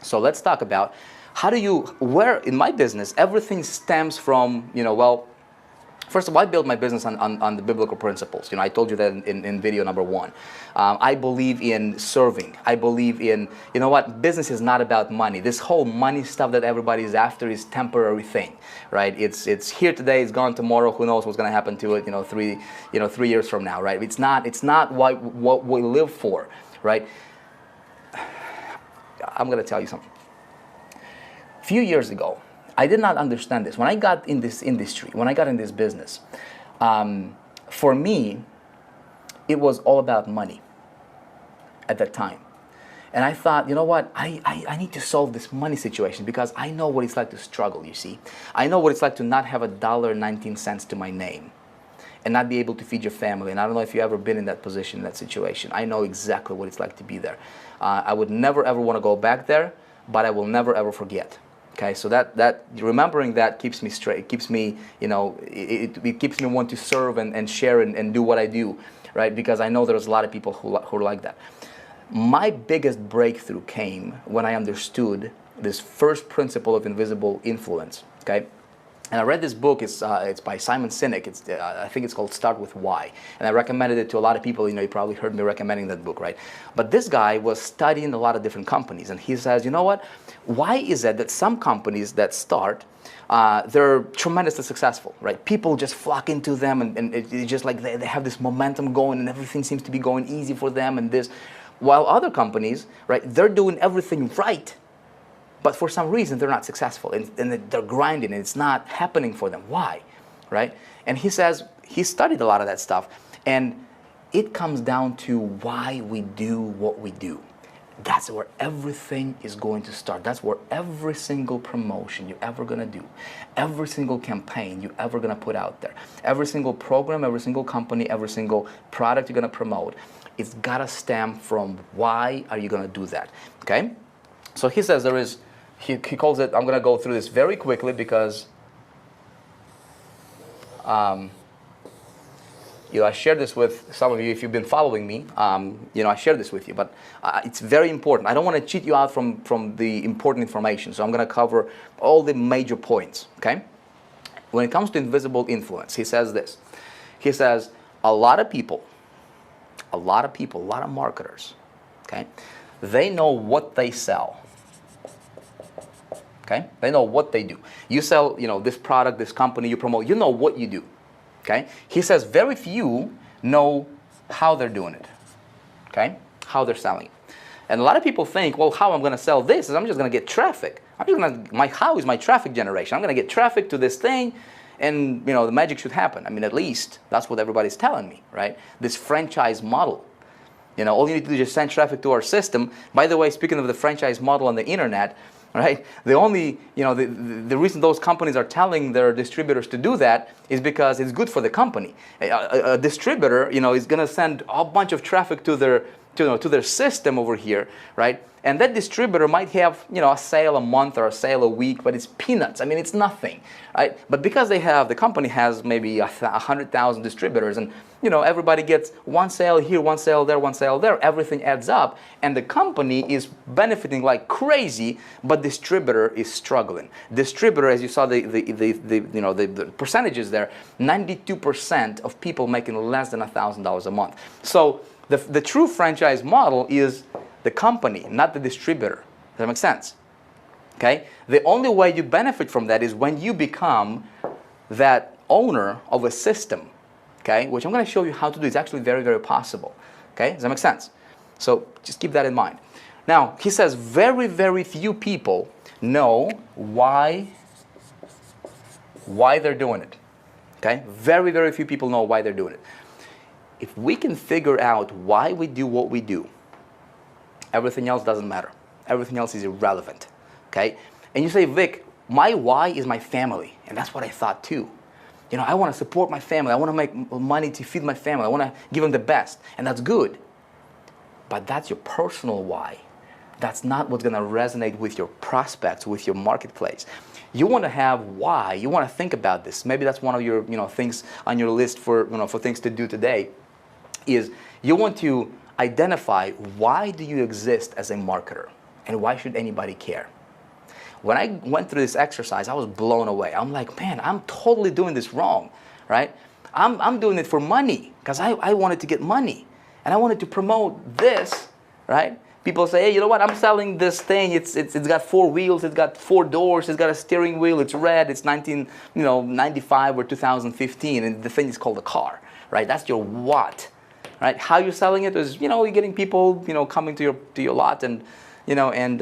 So let's talk about where in my business, everything stems from, first of all, I build my business on the biblical principles. I told you that in video number 1. I believe in serving. I believe in, business is not about money. This whole money stuff that everybody is after is temporary thing, right? It's here today, it's gone tomorrow. Who knows what's going to happen to it? 3 years from now, right? It's not what we live for, right? I'm going to tell you something. A few years ago, I did not understand this. When I got in this industry, when I got in this business, for me, it was all about money at that time. And I thought, you know what, I need to solve this money situation because I know what it's like to struggle, you see. I know what it's like to not have $1.19 to my name and not be able to feed your family. And I don't know if you've ever been in that position, in that situation. I know exactly what it's like to be there. I would never, ever want to go back there, but I will never, ever forget. Okay, so that remembering that keeps me straight. It keeps me, it keeps me want to serve and share and do what I do, right? Because I know there's a lot of people who are like that. My biggest breakthrough came when I understood this first principle of invisible influence. Okay, and I read this book. It's by Simon Sinek. I think it's called Start With Why, and I recommended it to a lot of people. You probably heard me recommending that book, right? But this guy was studying a lot of different companies, and he says, you know what? Why is it that some companies that start, they're tremendously successful, right? People just flock into them, and it's just like they have this momentum going, and everything seems to be going easy for them, and this, while other companies, right, they're doing everything right. But for some reason, they're not successful, and they're grinding, and it's not happening for them. Why, right? And he says he studied a lot of that stuff, and it comes down to why we do what we do. That's where everything is going to start. That's where every single promotion you're ever going to do, every single campaign you're ever going to put out there, every single program, every single company, every single product you're going to promote, it's got to stem from why are you going to do that, okay? So he says there is, he calls it, I'm going to go through this very quickly because I shared this with some of you if you've been following me. I shared this with you, but it's very important. I don't want to cheat you out from the important information, so I'm going to cover all the major points, okay? When it comes to invisible influence, he says this. He says, a lot of people, a lot of marketers, okay, they know what they sell. Okay? They know what they do. You sell, this product, this company you promote, you know what you do. Okay? He says very few know how they're doing it. Okay? How they're selling it. And a lot of people think, well, how I'm going to sell this is I'm just going to get traffic. How is my traffic generation? I'm going to get traffic to this thing and, the magic should happen. I mean, at least that's what everybody's telling me, right? This franchise model. All you need to do is just send traffic to our system. By the way, speaking of the franchise model on the internet, right? The reason those companies are telling their distributors to do that is because it's good for the company. A distributor, is going to send a bunch of traffic to their system over here, right? And that distributor might have, a sale a month or a sale a week, but it's peanuts. I mean, it's nothing, right? But because the company has maybe 100,000 distributors, and everybody gets one sale here, one sale there, everything adds up, and the company is benefiting like crazy, but distributor is struggling. Distributor, as you saw the percentages there, 92% of people making less than $1,000 a month. So the true franchise model is the company, not the distributor. Does that make sense? Okay? The only way you benefit from that is when you become that owner of a system. okay, which I'm going to show you how to do. It's actually very, very possible. Okay, does that make sense? So just keep that in mind. Now, he says very, very few people know why they're doing it. Okay, very, very few people know why they're doing it. If we can figure out why we do what we do, everything else doesn't matter. Everything else is irrelevant. Okay, and you say, Vic, my why is my family, and that's what I thought too. You know, I want to support my family. I want to make money to feed my family. I want to give them the best, and that's good. But that's your personal why. That's not what's going to resonate with your prospects, with your marketplace. You want to have why. You want to think about this. Maybe that's one of your things on your list for for things to do today. Is you want to identify why do you exist as a marketer, and why should anybody care? When I went through this exercise, I was blown away. I'm like, man, I'm totally doing this wrong, right? I'm doing it for money because I wanted to get money, and I wanted to promote this, right? People say, hey, you know what? I'm selling this thing. It's got 4 wheels. It's got 4 doors. It's got a steering wheel. It's red. It's 1995 or 2015, and the thing is called a car, right? That's your what, right? How you're selling it is, you're getting people, coming to your lot and. And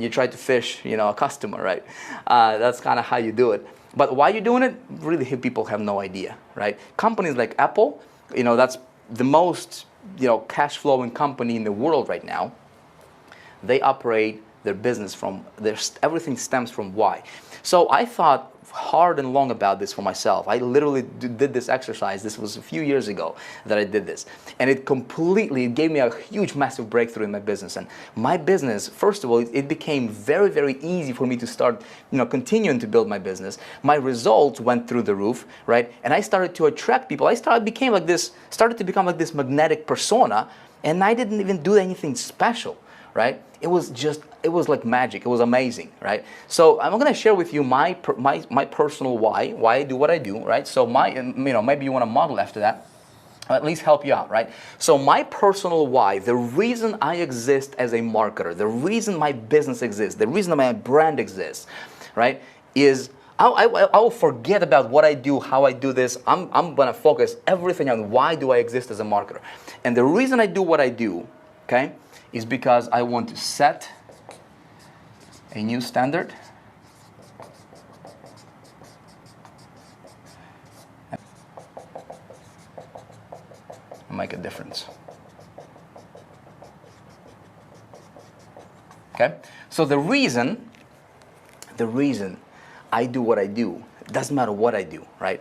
you try to fish, a customer, right? That's kind of how you do it. But why you're doing it, really, people have no idea, right? Companies like Apple, that's the most, cash flowing company in the world right now. They operate their business from everything stems from why. So I thought hard and long about this for myself. I literally did this exercise. This was a few years ago that I did this, and it gave me a huge, massive breakthrough in my business. And my business, first of all, it became very, very easy for me to start, continuing to build my business. My results went through the roof, right? And I started to attract people. I started to become like this magnetic persona, and I didn't even do anything special, right? It was like magic. It was amazing, right? So I'm going to share with you my personal why I do what I do, right? So maybe you want to model after that, or at least help you out, right? So my personal why, the reason I exist as a marketer, the reason my business exists, the reason my brand exists, right, is I will forget about what I do, how I do this. I'm going to focus everything on why do I exist as a marketer. And the reason I do what I do, okay, is because I want to set a new standard and make a difference. Okay? So the reason I do what I do, it doesn't matter what I do, right?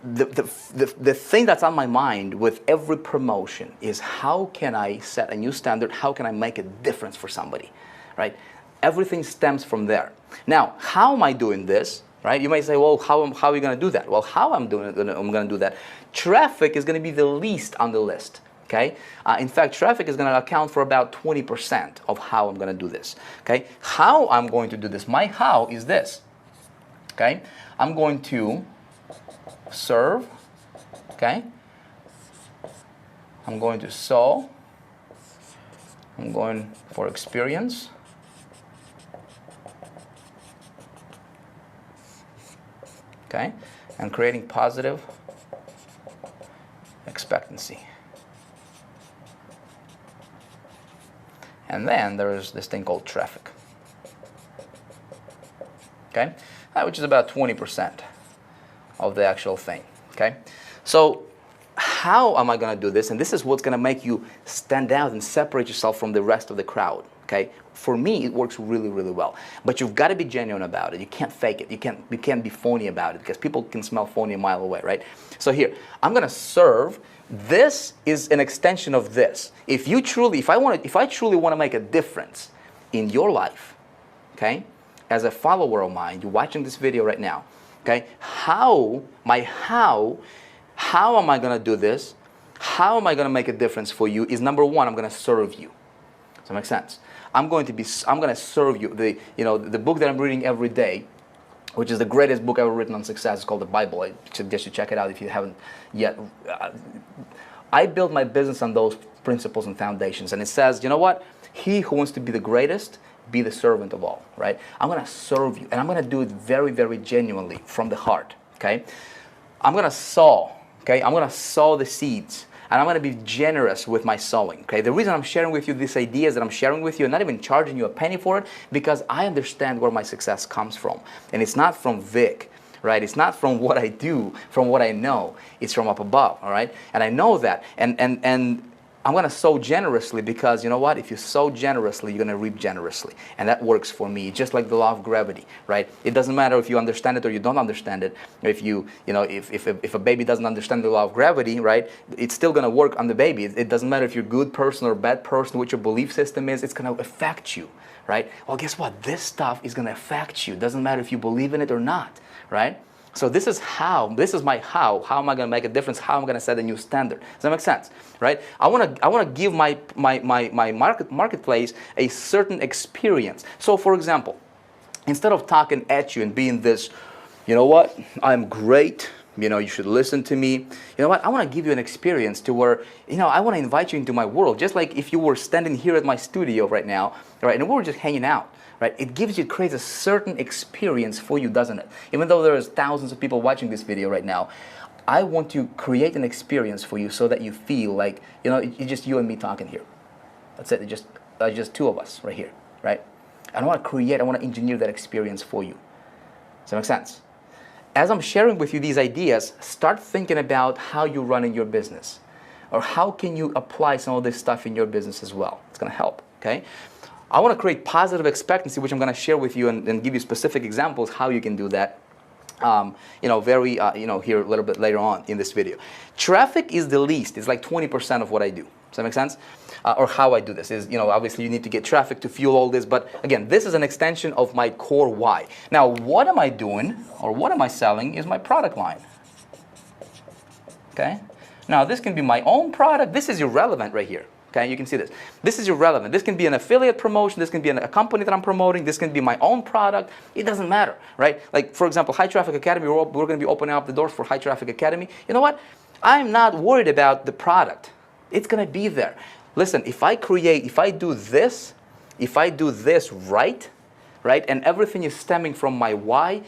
The thing that's on my mind with every promotion is how can I set a new standard? How can I make a difference for somebody, right? Everything stems from there. Now, how am I doing this, right? You might say, well, how are you going to do that? Well, how I'm going to do that? Traffic is going to be the least on the list, okay? In fact, traffic is going to account for about 20% of how I'm going to do this, okay? How I'm going to do this, my how is this, okay? I'm going to serve, okay? I'm going to sow. I'm going for experience. Okay? And creating positive expectancy. And then there is this thing called traffic. Okay? Which is about 20% of the actual thing. Okay? So how am I going to do this? And this is what's going to make you stand out and separate yourself from the rest of the crowd. Okay? For me, it works really, really well. But you've got to be genuine about it. You can't fake it. You can't be phony about it because people can smell phony a mile away, right? So here, I'm going to serve. This is an extension of this. If I truly want to make a difference in your life, okay, as a follower of mine, you're watching this video right now, okay, how am I going to do this? How am I going to make a difference for you? Is number one, I'm going to serve you. Does that make sense? I'm going to serve you. The book that I'm reading every day, which is the greatest book ever written on success, is called the Bible. I suggest you check it out if you haven't yet. I built my business on those principles and foundations, and it says, you know what? He who wants to be the greatest, be the servant of all, right? I'm going to serve you, and I'm going to do it very, very genuinely from the heart, okay? I'm going to sow, okay? I'm going to sow the seeds. And I'm going to be generous with my sowing, okay? The reason I'm sharing with you these ideas that I'm sharing with you, I'm not even charging you a penny for it, because I understand where my success comes from. And it's not from Vic, right? It's not from what I do, from what I know. It's from up above, all right? And I know that. And I'm going to sow generously because, you know what? If you sow generously, you're going to reap generously. And that works for me, just like the law of gravity, right? It doesn't matter if you understand it or you don't understand it. If if a baby doesn't understand the law of gravity, right, it's still going to work on the baby. It doesn't matter if you're a good person or a bad person, what your belief system is, it's going to affect you, right? Well, guess what? This stuff is going to affect you. It doesn't matter if you believe in it or not, right? So this is my how. How am I going to make a difference? How am I going to set a new standard? Does that make sense? Right? I want to give my marketplace a certain experience. So for example, instead of talking at you and being this, you know what, I'm great, you know, you should listen to me. You know what, I want to give you an experience to where, you know, I want to invite you into my world. Just like if you were standing here at my studio right now, right, and we were just hanging out. Right? It creates a certain experience for you, doesn't it? Even though there's thousands of people watching this video right now, I want to create an experience for you so that you feel like, you know, it's just you and me talking here. That's it. It's just two of us right here, right? I want to engineer that experience for you. Does that make sense? As I'm sharing with you these ideas, start thinking about how you're running your business, or how can you apply some of this stuff in your business as well. It's going to help, okay? I want to create positive expectancy, which I'm going to share with you and give you specific examples how you can do that. Here a little bit later on in this video. Traffic is the least. It's like 20% of what I do. Does that make sense? Or how I do this is, you know, obviously you need to get traffic to fuel all this. But again, this is an extension of my core why. Now, what am I doing or what am I selling is my product line. Okay? Now, this can be my own product. This is irrelevant right here. Okay, you can see this. This is irrelevant. This can be an affiliate promotion. This can be a company that I'm promoting. This can be my own product. It doesn't matter, right? Like, for example, High Traffic Academy, we're going to be opening up the doors for High Traffic Academy. You know what? I'm not worried about the product. It's going to be there. Listen, if I do this right, and everything is stemming from my why,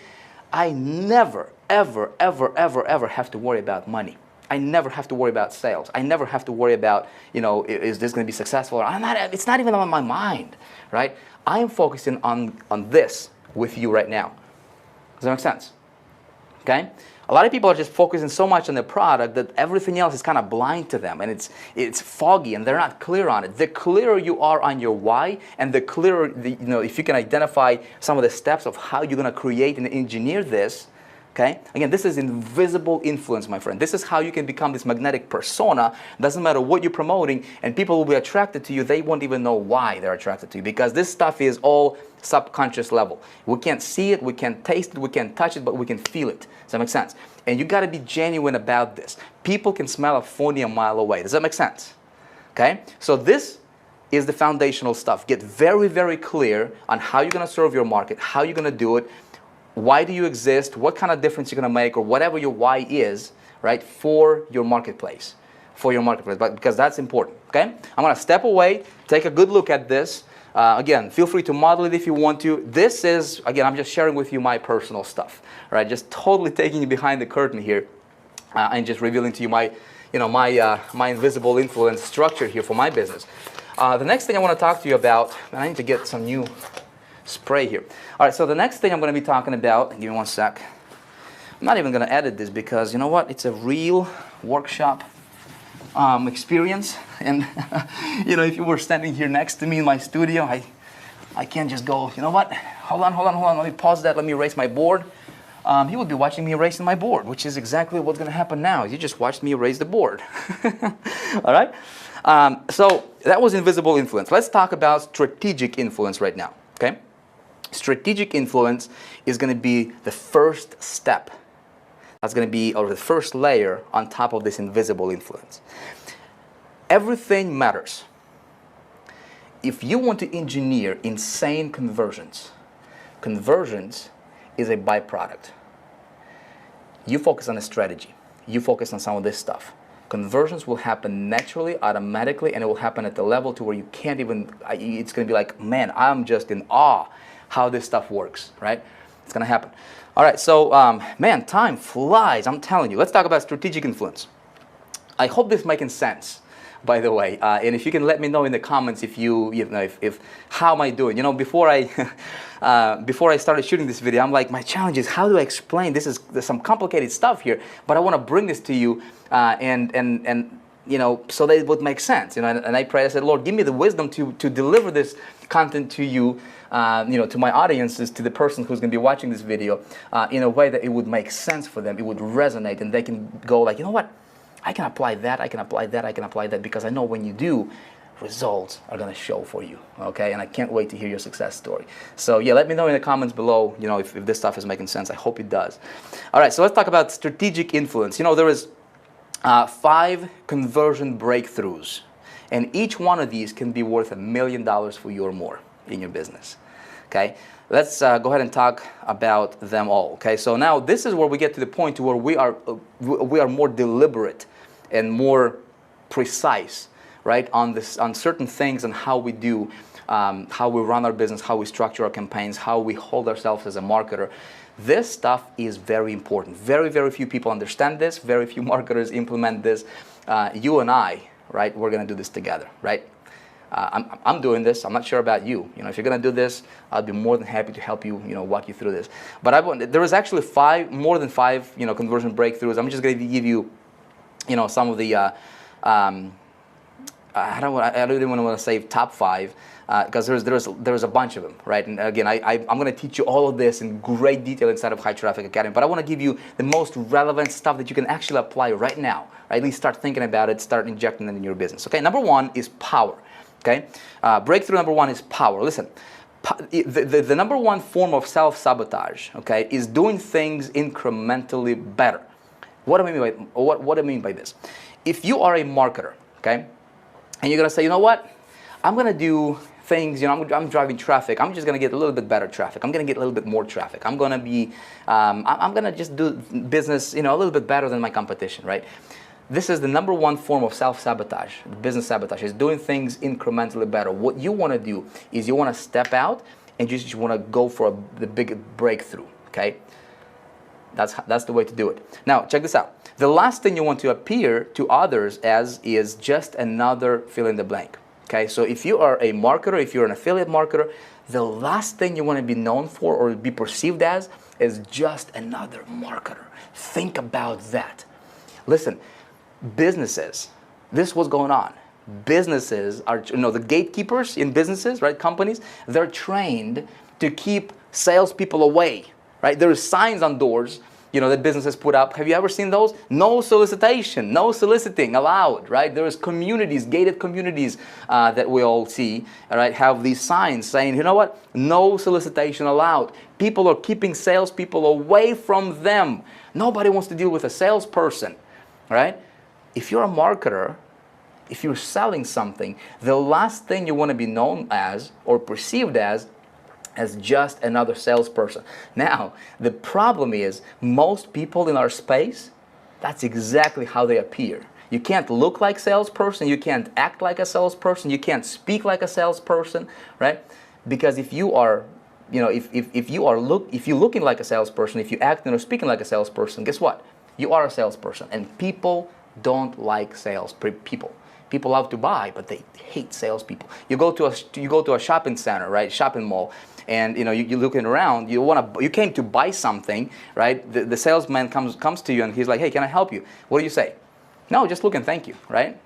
I never, ever, ever, ever, ever have to worry about money. I never have to worry about sales. I never have to worry about, you know, is this going to be successful? It's not even on my mind, right? I am focusing on this with you right now. Does that make sense? Okay? A lot of people are just focusing so much on the product that everything else is kind of blind to them, and it's foggy, and they're not clear on it. The clearer you are on your why, and the clearer, if you can identify some of the steps of how you're going to create and engineer this. Okay? Again, this is invisible influence, my friend. This is how you can become this magnetic persona. Doesn't matter what you're promoting, and people will be attracted to you. They won't even know why they're attracted to you, because this stuff is all subconscious level. We can't see it, we can't taste it, we can't touch it, but we can feel it. Does that make sense? And you got to be genuine about this. People can smell a phony a mile away. Does that make sense? Okay? So this is the foundational stuff. Get very, very clear on how you're going to serve your market, how you're going to do it. Why do you exist? What kind of difference you're going to make, or whatever your why is, right, for your marketplace, but because that's important, okay? I'm going to step away, take a good look at this. Again, feel free to model it if you want to. This is, again, I'm just sharing with you my personal stuff, right? Just totally taking you behind the curtain here and just revealing to you my invisible influence structure here for my business. The next thing I want to talk to you about, and I need to get some new spray here. All right, so the next thing I'm going to be talking about, give me one sec. I'm not even going to edit this because, you know what, it's a real workshop experience. And, you know, if you were standing here next to me in my studio, I can't just go, you know what, hold on, let me pause that, let me erase my board. You would be watching me erasing my board, which is exactly what's going to happen now. You just watched me erase the board. All right? So that was invisible influence. Let's talk about strategic influence right now, okay? Strategic influence is going to be the first step. That's going to be, or the first layer on top of this invisible influence. Everything matters. If you want to engineer insane conversions, conversions is a byproduct. You focus on a strategy. You focus on some of this stuff. Conversions will happen naturally, automatically, and it will happen at the level to where you can't even, it's going to be like, man, I'm just in awe how this stuff works, right? It's going to happen. All right, so, man, time flies. I'm telling you. Let's talk about strategic influence. I hope this is making sense, by the way. And if you can let me know in the comments if if how am I doing? You know, before I started shooting this video, I'm like, my challenge is how do I explain this? There's some complicated stuff here, but I want to bring this to you and you know, so that it would make sense. You know, and I prayed. I said, Lord, give me the wisdom to deliver this content to you. You know, to my audiences, to the person who's going to be watching this video, in a way that it would make sense for them, it would resonate, and they can go like, you know what, I can apply that, I can apply that, I can apply that, because I know when you do, results are going to show for you, okay? And I can't wait to hear your success story. So yeah, let me know in the comments below, you know, if this stuff is making sense. I hope it does. All right, so let's talk about strategic influence. You know, there is 5 conversion breakthroughs, and each one of these can be worth $1 million for you or more in your business. Okay, let's go ahead and talk about them all. Okay, so now this is where we get to the point to where we are more deliberate and more precise, right, on certain things and how we do, how we run our business, how we structure our campaigns, how we hold ourselves as a marketer. This stuff is very important. Very, very few people understand this. Very few marketers implement this. You and I, right, we're going to do this together, right? I'm doing this. I'm not sure about you. You know, if you're going to do this, I'll be more than happy to help you, you know, walk you through this. But there is actually more than five, you know, conversion breakthroughs. I'm just going to give you, you know, some of the, I don't even want to say top 5, because there's a bunch of them, right? And again, I'm going to teach you all of this in great detail inside of High Traffic Academy. But I want to give you the most relevant stuff that you can actually apply right now. Right? At least start thinking about it, start injecting it in your business. Okay, number 1 is power. Okay, breakthrough number 1 is power. Listen, the number 1 form of self-sabotage, okay, is doing things incrementally better. What do I mean by this? If you are a marketer, okay, and you're gonna say, you know what, I'm gonna do things, you know, I'm driving traffic. I'm just gonna get a little bit better traffic. I'm gonna get a little bit more traffic. I'm gonna be, I'm gonna just do business, you know, a little bit better than my competition, right? This is the number 1 form of self-sabotage, business sabotage, is doing things incrementally better. What you want to do is you want to step out and you just want to go for the big breakthrough, okay? That's the way to do it. Now, check this out. The last thing you want to appear to others as is just another fill in the blank, okay? So if you are a marketer, if you're an affiliate marketer, the last thing you want to be known for or be perceived as is just another marketer. Think about that. Listen, businesses, this is what's going on. Businesses are, you know, the gatekeepers in businesses, right, companies, they're trained to keep salespeople away, right? There are signs on doors, you know, that businesses put up. Have you ever seen those? No solicitation, no soliciting allowed, right? There's communities, gated communities that we all see, all right, have these signs saying, you know what, no solicitation allowed. People are keeping salespeople away from them. Nobody wants to deal with a salesperson, right? If you're a marketer, if you're selling something, the last thing you want to be known as or perceived as just another salesperson. Now, the problem is most people in our space, that's exactly how they appear. You can't look like a salesperson, you can't act like a salesperson, you can't speak like a salesperson, right? Because if you are, you know, if you're looking like a salesperson, if you're acting or speaking like a salesperson, guess what? You are a salesperson, and people don't like salespeople. People love to buy, but they hate salespeople. You go to a shopping center, right? Shopping mall, and you know you're looking around. You came to buy something, right? The salesman comes to you and he's like, "Hey, can I help you?" What do you say? No, just look and thank you, right?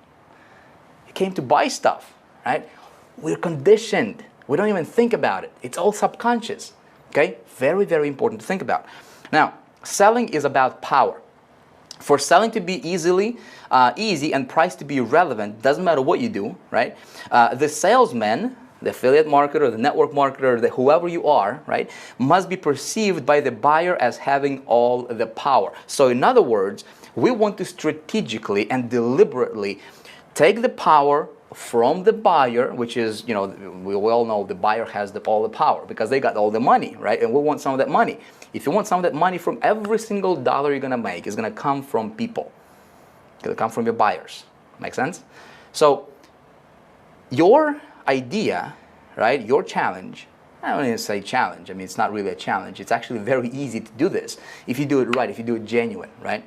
You came to buy stuff, right? We're conditioned. We don't even think about it. It's all subconscious. Okay, very, very important to think about. Now, selling is about power. For selling to be easy and price to be relevant, doesn't matter what you do, right? The salesman, the affiliate marketer, the network marketer, whoever you are, right, must be perceived by the buyer as having all the power. So in other words, we want to strategically and deliberately take the power from the buyer, which is, you know, we all know the buyer has all the power because they got all the money, right? And we want some of that money. If you want some of that money, from every single dollar you're going to make is going to come from people. It's going to come from your buyers. Make sense? So your idea, right, your challenge I don't even say challenge. I mean, it's not really a challenge. It's actually very easy to do this if you do it right, if you do it genuine, right?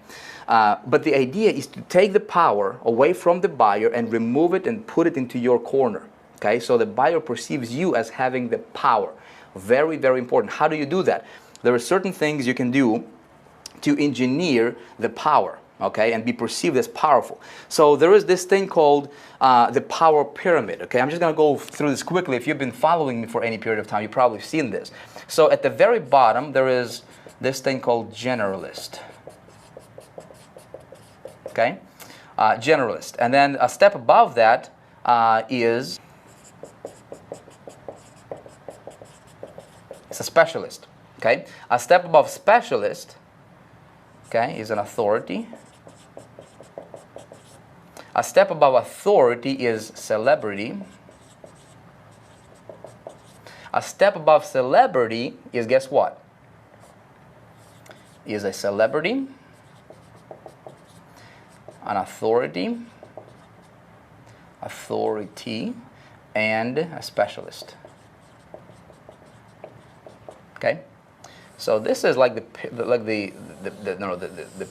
But the idea is to take the power away from the buyer and remove it and put it into your corner, okay? So the buyer perceives you as having the power. Very, very important. How do you do that? There are certain things you can do to engineer the power, okay, and be perceived as powerful. So there is this thing called the power pyramid, okay? I'm just going to go through this quickly. If you've been following me for any period of time, you've probably seen this. So at the very bottom, there is this thing called generalist, okay? Generalist. And then a step above that is it's a specialist, okay? A step above specialist, okay, is an authority. A step above authority is celebrity. A step above celebrity is, guess what? Is a celebrity, an authority, and a specialist. Okay, so this is like the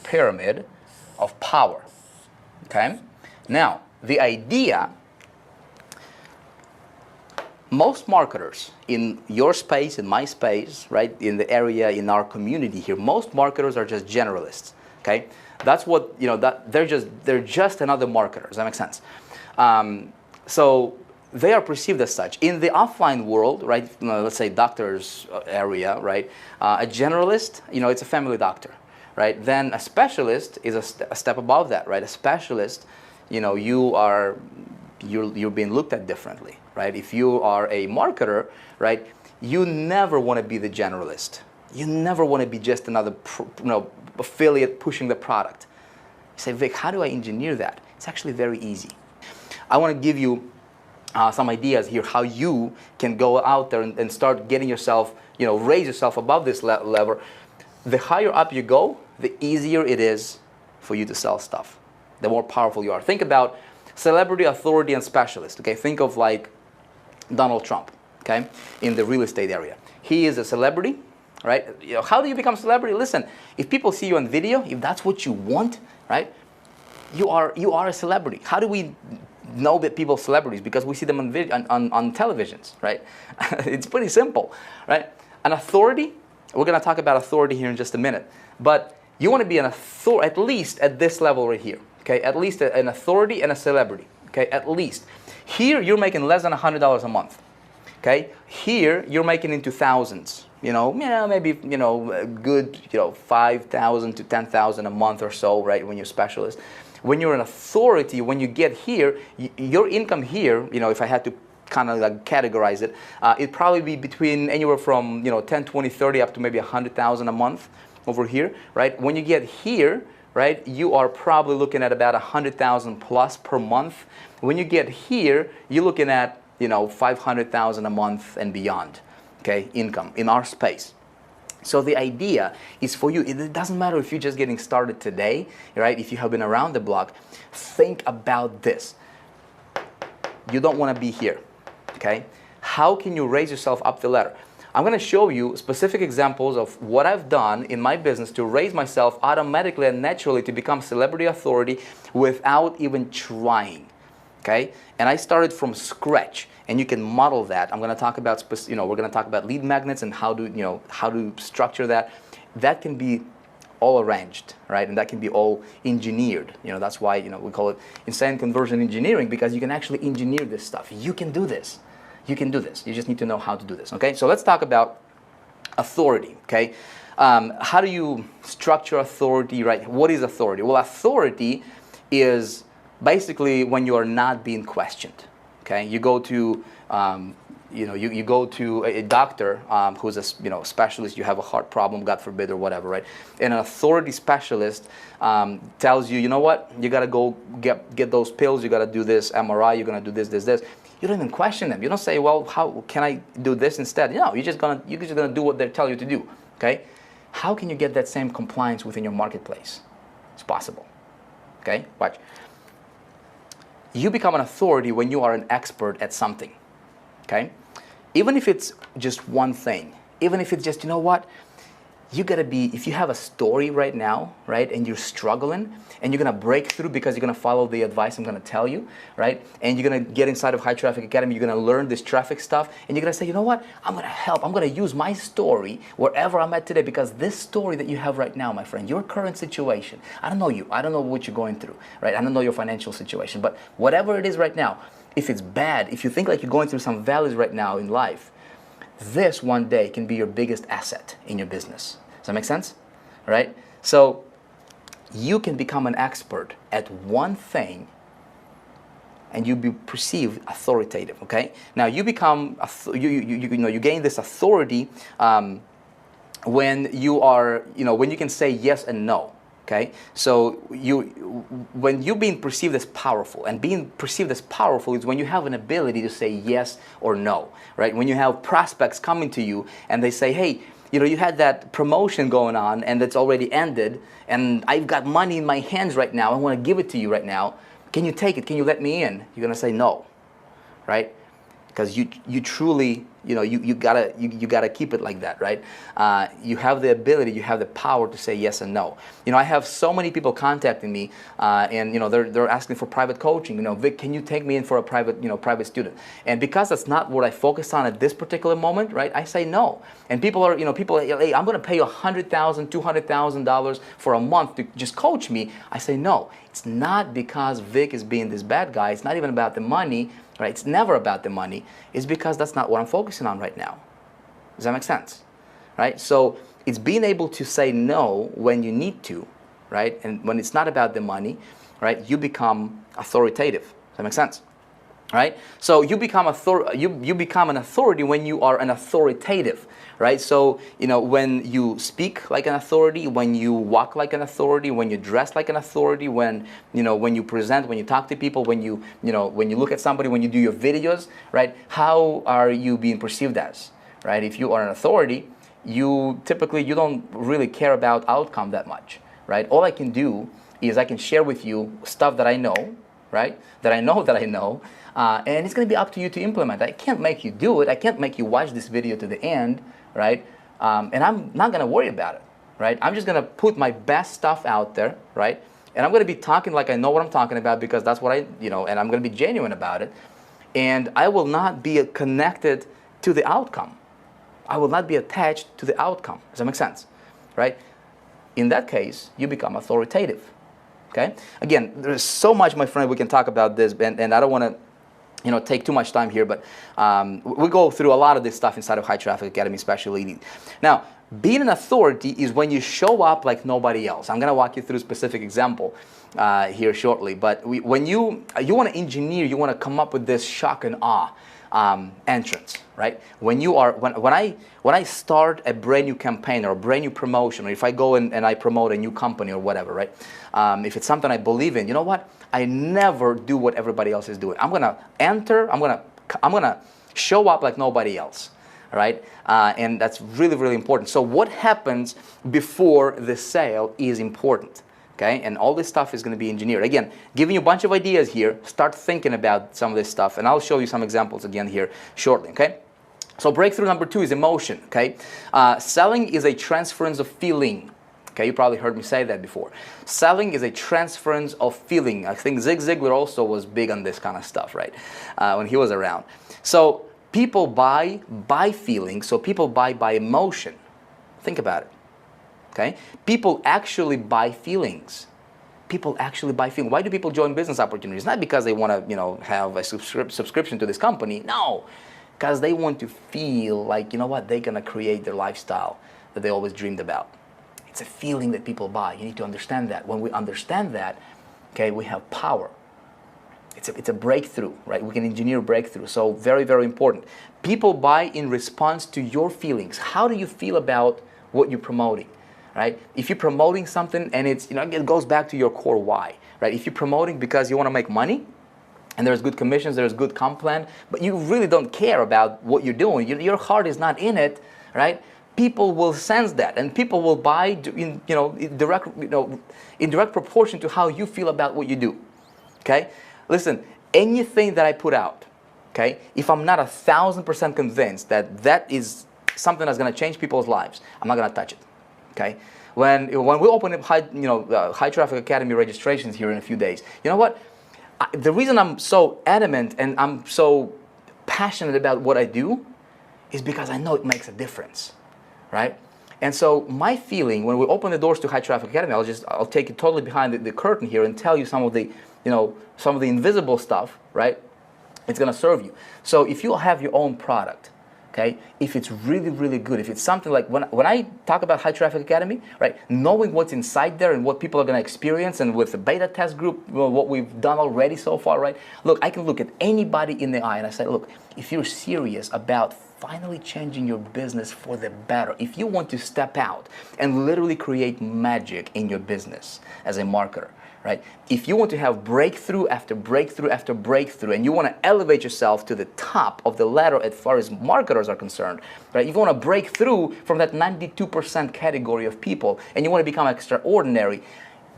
pyramid of power. Okay, now the idea. Most marketers in your space, in my space, right, in the area, in our community here, most marketers are just generalists. Okay, that's what they're just another marketer. Does that make sense? So they are perceived as such. In the offline world, right, let's say doctor's area, right, a generalist, it's a family doctor, right? Then a specialist is a step above that, right? A specialist, you're being looked at differently, right? If you are a marketer, right, you never want to be the generalist. You never want to be just another affiliate pushing the product. You say, Vic, how do I engineer that? It's actually very easy. I want to give you some ideas here how you can go out there and start getting yourself, raise yourself above this level. The higher up you go, the easier it is for you to sell stuff, the more powerful you are. Think about celebrity, authority, and specialist. Okay, think of like Donald Trump, okay, in the real estate area. He is a celebrity, right? How do you become a celebrity? Listen, if people see you on video, if that's what you want, right, you are a celebrity. How do we know that people are celebrities? Because we see them on televisions, right? It's pretty simple, right? An authority, we're going to talk about authority here in just a minute, but you want to be an authority at least at this level right here, okay? At least an authority and a celebrity, okay? At least. Here you're making less than $100 a month, okay? Here you're making into thousands, maybe a good 5,000 to 10,000 a month or so, right? When you're a specialist. When you're an authority, when you get here, your income here, if I had to kind of like categorize it, it'd probably be between anywhere from 10, 20, 30 up to maybe 100,000 a month over here, right? When you get here, right, you are probably looking at about 100,000 plus per month. When you get here, you're looking at 500,000 a month and beyond, okay, income in our space. So the idea is for you, it doesn't matter if you're just getting started today, right? If you have been around the block, think about this. You don't want to be here, okay? How can you raise yourself up the ladder? I'm going to show you specific examples of what I've done in my business to raise myself automatically and naturally to become celebrity authority without even trying, okay? And I started from scratch. And you can model that. I'm going to talk about, we're going to talk about lead magnets and how to structure that. That can be all arranged, right? And that can be all engineered. That's why we call it insane conversion engineering, because you can actually engineer this stuff. You can do this. You can do this. You just need to know how to do this. Okay. So let's talk about authority. Okay. How do you structure authority? Right. What is authority? Well, authority is basically when you are not being questioned. Okay, you go to, you go to a doctor who's a specialist. You have a heart problem, God forbid, or whatever, right? And an authority specialist tells you, you know what? You gotta go get those pills. You gotta do this MRI. You're gonna do this. You don't even question them. You don't say, well, how can I do this instead? No, you're just gonna do what they tell you to do. Okay, how can you get that same compliance within your marketplace? It's possible. Okay, watch. You become an authority when you are an expert at something, okay? even if it's just one thing, even if it's just, you know what, you gotta be, if you have a story right now, right, and you're struggling, and you're gonna break through because you're gonna follow the advice I'm gonna tell you, right, and you're gonna get inside of High Traffic Academy, you're gonna learn this traffic stuff, and you're gonna say, you know what, I'm gonna help, I'm gonna use my story wherever I'm at today, because this story that you have right now, my friend, your current situation, I don't know you, I don't know what you're going through, right, I don't know your financial situation, but whatever it is right now, if it's bad, if you think like you're going through some valleys right now in life, this one day can be your biggest asset in your business. Does that make sense? Right? So you can become an expert at one thing and you be perceived authoritative, okay? Now you become, you gain this authority when you are, when you can say yes and no, okay? So when you're being perceived as powerful, and being perceived as powerful is when you have an ability to say yes or no, right? When you have prospects coming to you and they say, hey, you had that promotion going on and it's already ended, and I've got money in my hands right now, I want to give it to you right now. Can you take it? Can you let me in? You're going to say no, right? Because you truly, you gotta keep it like that, right? You have the ability, you have the power to say yes and no. I have so many people contacting me, and they're asking for private coaching. Vic, can you take me in for a private student? And because that's not what I focus on at this particular moment, right? I say no. And people are, hey, I'm gonna pay you $100,000, $200,000 for a month to just coach me. I say no. It's not because Vic is being this bad guy. It's not even about the money. Right? It's never about the money. It's because that's not what I'm focusing on right now. Does that make sense? Right? So it's being able to say no when you need to, right? And when it's not about the money, right? You become authoritative. Does that make sense? Right? So you become you become an authority when you are an authoritative, right? So when you speak like an authority, when you walk like an authority, when you dress like an authority, when you present, when you talk to people, when you look at somebody, when you do your videos, right? How are you being perceived as, right? If you are an authority, you don't really care about outcome that much, right? All I can do is I can share with you stuff that I know, right? That I know. And it's going to be up to you to implement. I can't make you do it. I can't make you watch this video to the end, right? And I'm not going to worry about it, right? I'm just going to put my best stuff out there, right? And I'm going to be talking like I know what I'm talking about, because that's what and I'm going to be genuine about it. And I will not be connected to the outcome. I will not be attached to the outcome. Does that make sense? Right? In that case, you become authoritative. Okay? Again, there's so much, my friend, we can talk about this, and I don't want to take too much time here, but we go through a lot of this stuff inside of High Traffic Academy, especially. Now, being an authority is when you show up like nobody else. I'm going to walk you through a specific example here shortly, but when you want to engineer, you want to come up with this shock and awe entrance, right? When I start a brand new campaign or a brand new promotion, or if I go and I promote a new company or whatever, right? If it's something I believe in, you know what? I never do what everybody else is doing. I'm gonna enter. I'm gonna show up like nobody else, right? And that's really, really important. So what happens before the sale is important. Okay, and all this stuff is going to be engineered. Again, giving you a bunch of ideas here. Start thinking about some of this stuff, and I'll show you some examples again here shortly. Okay, so breakthrough number 2 is emotion. Okay, selling is a transference of feeling. Okay, you probably heard me say that before. Selling is a transference of feeling. I think Zig Ziglar also was big on this kind of stuff, right? When he was around. So people buy by feeling. So people buy by emotion. Think about it. Okay? People actually buy feelings. People actually buy feelings. Why do people join business opportunities? Not because they want to, have a subscription to this company. No, because they want to feel like, they're going to create their lifestyle that they always dreamed about. It's a feeling that people buy. You need to understand that. When we understand that, okay, we have power. It's a breakthrough, right? We can engineer breakthrough. So very, very important. People buy in response to your feelings. How do you feel about what you're promoting? Right? If you're promoting something and it's, it goes back to your core why, right? If you're promoting because you want to make money and there's good commissions, there's good comp plan, but you really don't care about what you're doing, your heart is not in it, right? People will sense that, and people will buy in direct proportion to how you feel about what you do. Okay? Listen, anything that I put out, okay, if I'm not 1,000% convinced that that is something that's going to change people's lives, I'm not going to touch it, okay? When we open up High Traffic Academy registrations here in a few days, you know what? The reason I'm so adamant and I'm so passionate about what I do is because I know it makes a difference, right? And so my feeling when we open the doors to High Traffic Academy, I'll take it totally behind the curtain here and tell you some of the invisible stuff, right? It's going to serve you. So if you have your own product, okay, if it's really, really good, if it's something like when I talk about High Traffic Academy, right, knowing what's inside there and what people are going to experience, and with the beta test group, what we've done already so far, right, look, I can look at anybody in the eye and I say, look, if you're serious about finally changing your business for the better, if you want to step out and literally create magic in your business as a marketer, right? If you want to have breakthrough after breakthrough after breakthrough, and you want to elevate yourself to the top of the ladder as far as marketers are concerned, right? If you want to break through from that 92% category of people, and you want to become extraordinary,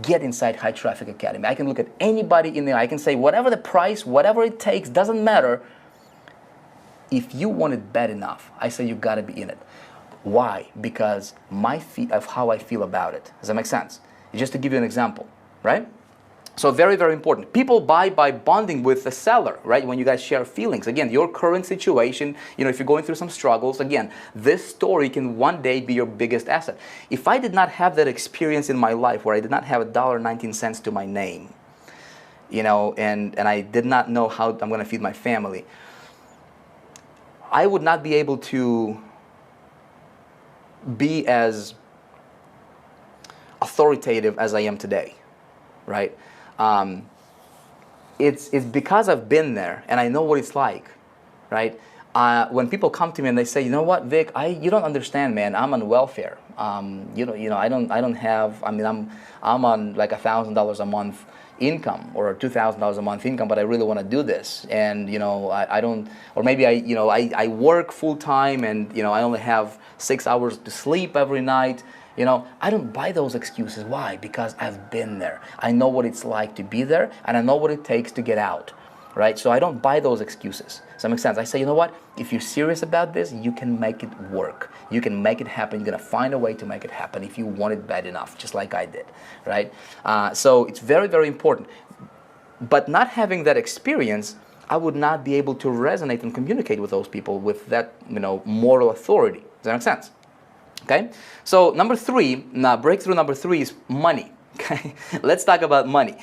get inside High Traffic Academy. I can look at anybody in there. I can say whatever the price, whatever it takes, doesn't matter. If you want it bad enough, I say you got to be in it. Why? Because of how I feel about it. Does that make sense? Just to give you an example, right? So very, very important. People buy by bonding with the seller, right? When you guys share feelings. Again, your current situation, if you're going through some struggles, again, this story can one day be your biggest asset. If I did not have that experience in my life where I did not have $1.19 to my name, and I did not know how I'm going to feed my family, I would not be able to be as authoritative as I am today, right? It's because I've been there and I know what it's like, right? When people come to me and they say, you know what, Vic, you don't understand, man. I'm on welfare. I'm on like $1,000 a month income or $2,000 a month income, but I really want to do this, and I don't, or maybe I work full time and I only have 6 hours to sleep every night. I don't buy those excuses. Why? Because I've been there. I know what it's like to be there, and I know what it takes to get out, right? So I don't buy those excuses. Does that make sense? I say, you know what? If you're serious about this, you can make it work. You can make it happen. You're going to find a way to make it happen if you want it bad enough, just like I did, right? So it's very, very important. But not having that experience, I would not be able to resonate and communicate with those people with that, moral authority. Does that make sense? Okay, so breakthrough number three is money. Okay, let's talk about money.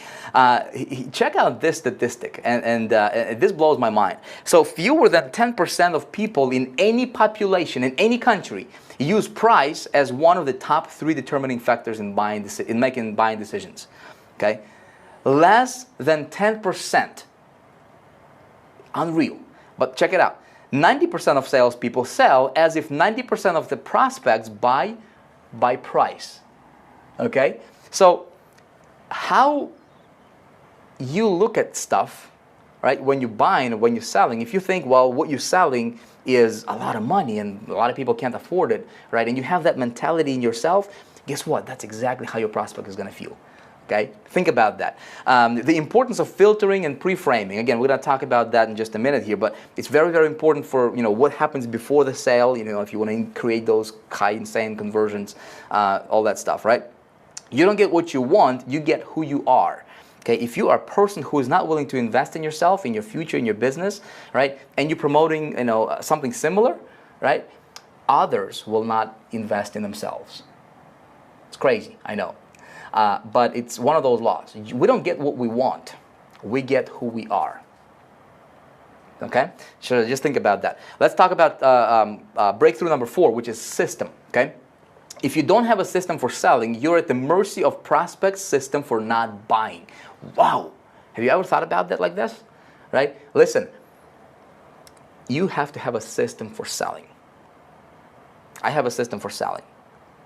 Check out this statistic, and this blows my mind. So fewer than 10% of people in any population, in any country, use price as one of the top 3 determining factors in making buying decisions. Okay, less than 10%. Unreal. But check it out. 90% of salespeople sell as if 90% of the prospects buy by price. Okay? So how you look at stuff, right, when you're buying or when you're selling, if you think, well, what you're selling is a lot of money and a lot of people can't afford it, right, and you have that mentality in yourself, guess what? That's exactly how your prospect is going to feel. Okay? Think about that. The importance of filtering and pre-framing. Again, we're going to talk about that in just a minute here, but it's very, very important for what happens before the sale. If you want to create those high, insane conversions, all that stuff, right? You don't get what you want. You get who you are. Okay? If you are a person who is not willing to invest in yourself, in your future, in your business, right, and you're promoting, something similar, right, others will not invest in themselves. It's crazy, I know. But it's one of those laws. We don't get what we want. We get who we are. Okay? So just think about that. Let's talk about breakthrough number 4, which is system. Okay? If you don't have a system for selling, you're at the mercy of prospects' system for not buying. Wow! Have you ever thought about that like this? Right? Listen, you have to have a system for selling. I have a system for selling.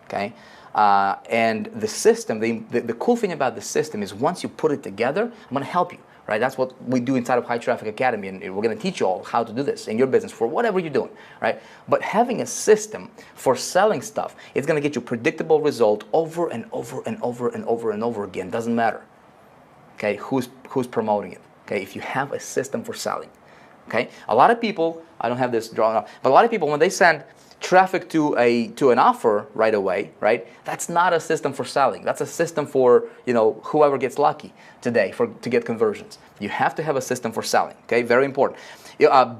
Okay? And the system, the cool thing about the system is once you put it together, I'm going to help you, right? That's what we do inside of High Traffic Academy, and we're going to teach you all how to do this in your business for whatever you're doing, right? But having a system for selling stuff, it's going to get you predictable result over and over and over and over and over again. Doesn't matter, okay, who's promoting it, okay? If you have a system for selling, Okay, a lot of people, I don't have this drawn up, but a lot of people, when they send traffic to an offer right away, right? That's not a system for selling. That's a system for, you know, whoever gets lucky today to get conversions. You have to have a system for selling. Okay, very important.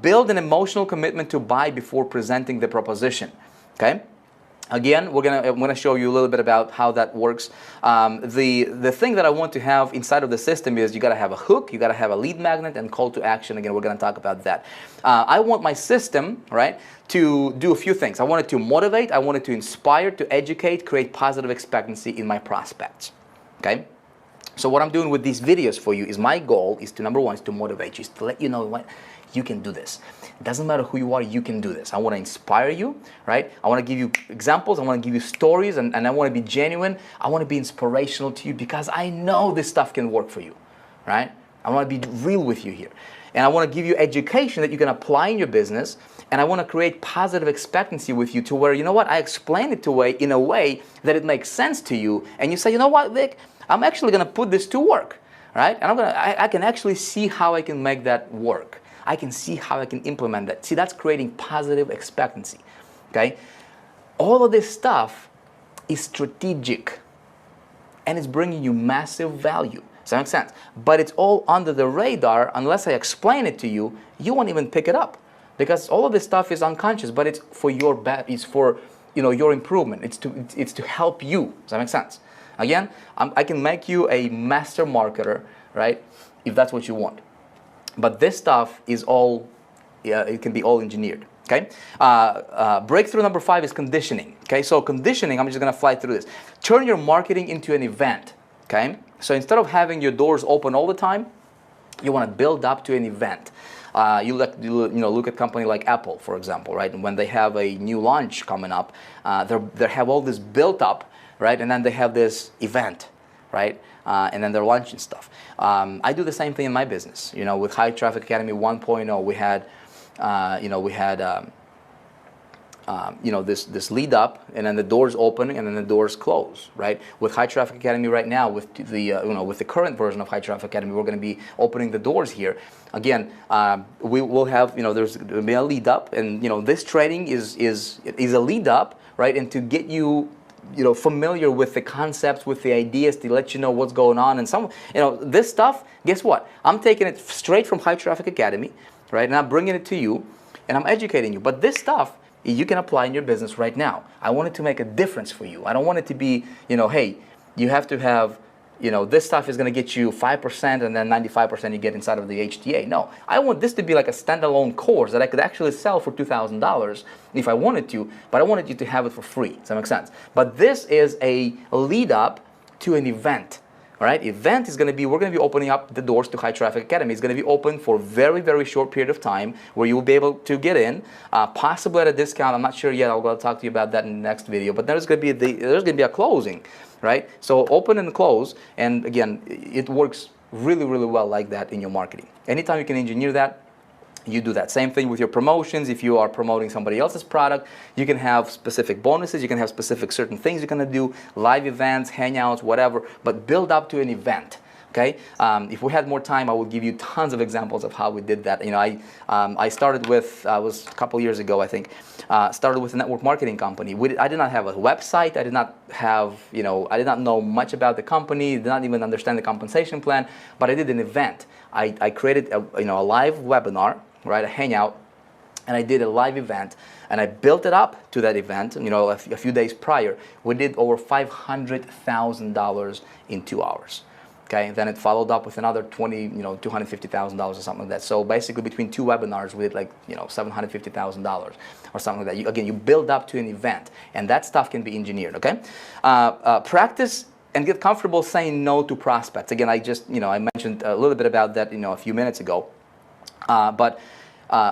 Build an emotional commitment to buy before presenting the proposition. Okay. Again, I'm gonna show you a little bit about how that works. The thing that I want to have inside of the system is you gotta have a hook, you gotta have a lead magnet, and call to action. Again, we're gonna talk about that. I want my system, right, to do a few things. I want it to motivate, I want it to inspire, to educate, create positive expectancy in my prospects. Okay. So what I'm doing with these videos for you is my goal is to, number one, is to motivate you, is to let you know what you can do this. It doesn't matter who you are, you can do this. I want to inspire you, right? I want to give you examples, I want to give you stories, and I want to be genuine. I want to be inspirational to you because I know this stuff can work for you, right? I want to be real with you here. And I want to give you education that you can apply in your business, and I want to create positive expectancy with you to where, you know what, I explain it in a way that it makes sense to you, and you say, you know what, Vic, I'm actually going to put this to work, right? And I can actually see how I can make that work. I can see how I can implement that. See, that's creating positive expectancy, okay? All of this stuff is strategic, and it's bringing you massive value. Does that make sense? But it's all under the radar. Unless I explain it to you, you won't even pick it up, because all of this stuff is unconscious, but it's for your it's for, you know, your improvement. It's to help you. Does that make sense? Again, I can make you a master marketer, right, if that's what you want. But this stuff is all, it can be all engineered, okay? Breakthrough number 5 is conditioning, okay? So conditioning, I'm just gonna fly through this. Turn your marketing into an event, okay? So instead of having your doors open all the time, you wanna build up to an event. You look at a company like Apple, for example, right? And when they have a new launch coming up, they have all this built up, right? And then they have this event, right? And then they're launching stuff. I do the same thing in my business. You know, with High Traffic Academy 1.0, we had, this lead up, and then the doors open, and then the doors close, right? With High Traffic Academy right now, with the current version of High Traffic Academy, we're going to be opening the doors here. Again, we will have, there's going to be a lead up, and this training is a lead up, right? And to get you, familiar with the concepts, with the ideas, to let you know what's going on. And this stuff, guess what? I'm taking it straight from High Traffic Academy, right? And I'm bringing it to you, and I'm educating you. But this stuff, you can apply in your business right now. I want it to make a difference for you. I don't want it to be, hey, you have to have, this stuff is going to get you 5% and then 95% you get inside of the HTA. No, I want this to be like a standalone course that I could actually sell for $2,000 if I wanted to, but I wanted you to have it for free. Does that make sense? But this is a lead up to an event. All right, event is going to be, we're going to be opening up the doors to High Traffic Academy. It's going to be open for a very, very short period of time where you will be able to get in, possibly at a discount. I'm not sure yet. I'll go talk to you about that in the next video. But there's going to be a closing, right? So open and close, and again, it works really, really well like that in your marketing. Anytime you can engineer that, you do that. Same thing with your promotions. If you are promoting somebody else's product, you can have specific bonuses, you can have specific certain things you're going to do, live events, hangouts, whatever, but build up to an event. Okay? If we had more time, I would give you tons of examples of how we did that. I started with, was a couple years ago, I think, started with a network marketing company. I did not have a website. I did not have, I did not know much about the company, did not even understand the compensation plan, but I did an event. I created a live webinar, right, a hangout, and I did a live event, and I built it up to that event, a few days prior. We did over $500,000 in 2 hours. Okay, then it followed up with another $250,000 or something like that. So basically, between 2 webinars, we did like $750,000 or something like that. You build up to an event, and that stuff can be engineered. Okay, practice and get comfortable saying no to prospects. Again, I just I mentioned a little bit about that a few minutes ago. But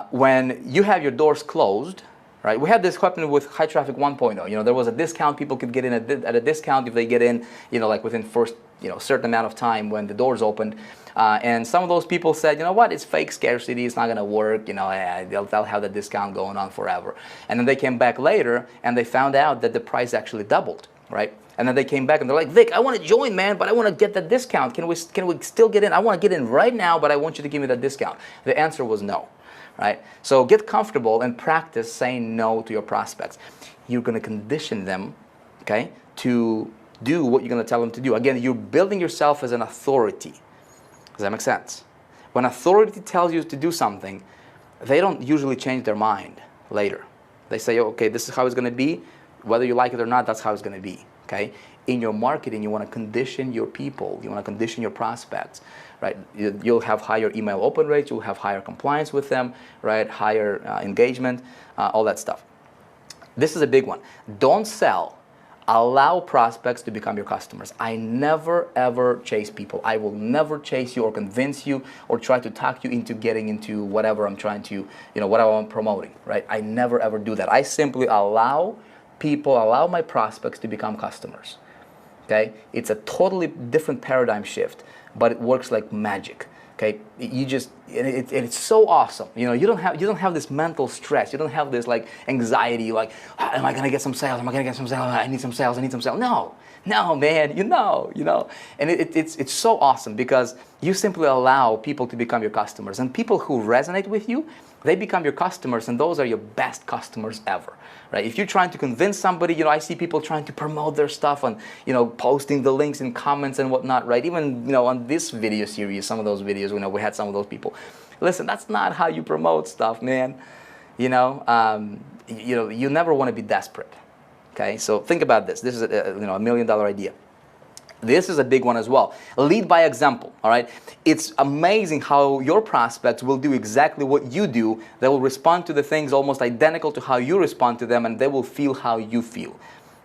when you have your doors closed, right? We had this happen with High Traffic 1.0. There was a discount. People could get in at a discount if they get in, like within first, certain amount of time when the doors opened. And some of those people said, what, it's fake scarcity. It's not going to work. They'll have the discount going on forever. And then they came back later and they found out that the price actually doubled, right? And then they came back and they're like, Vic, I want to join, man, but I want to get that discount. Can we still get in? I want to get in right now, but I want you to give me that discount. The answer was no, right? So get comfortable and practice saying no to your prospects. You're going to condition them, okay, to do what you're going to tell them to do. Again, you're building yourself as an authority. Does that make sense? When authority tells you to do something, they don't usually change their mind later. They say, okay, this is how it's going to be. Whether you like it or not, that's how it's going to be, okay? In your marketing, you want to condition your people. You want to condition your prospects, right? You'll have higher email open rates. You'll have higher compliance with them, right? Higher engagement, all that stuff. This is a big one. Don't sell. Allow prospects to become your customers. I never, ever chase people. I will never chase you or convince you or try to talk you into getting into whatever I'm trying to, whatever I'm promoting, right? I never, ever do that. I simply allow my prospects to become customers, okay? It's a totally different paradigm shift, but it works like magic. Okay, it's so awesome. You don't have this mental stress. You don't have this like anxiety, like, am I gonna get some sales? Am I gonna get some sales? I need some sales. I need some sales. No, man. And it's so awesome because you simply allow people to become your customers, and people who resonate with you, they become your customers, and those are your best customers ever, right? If you're trying to convince somebody, I see people trying to promote their stuff and, posting the links in comments and whatnot, right? Even, on this video series, some of those videos, we had some of those people. Listen, that's not how you promote stuff, man. You never want to be desperate, okay? So think about this. This is a $1 million idea. This is a big one as well. Lead by example, all right? It's amazing how your prospects will do exactly what you do. They will respond to the things almost identical to how you respond to them, and they will feel how you feel.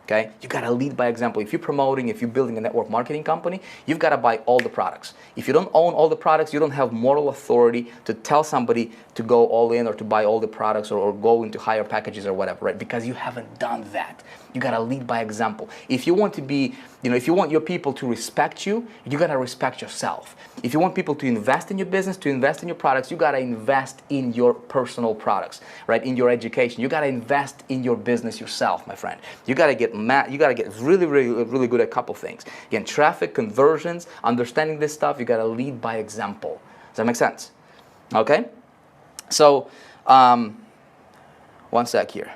Okay? You got to lead by example. If you're promoting, if you're building a network marketing company, you've got to buy all the products. If you don't own all the products, you don't have moral authority to tell somebody to go all in or to buy all the products or go into higher packages or whatever, right? Because you haven't done that. You got to lead by example. If you want to be, if you want your people to respect you, you got to respect yourself. If you want people to invest in your business, to invest in your products, you got to invest in your personal products, right? In your education. You got to invest in your business yourself, my friend. You got to get really, really, really good at a couple things. Again, traffic, conversions, understanding this stuff, you got to lead by example. Does that make sense? Okay? So, one sec here.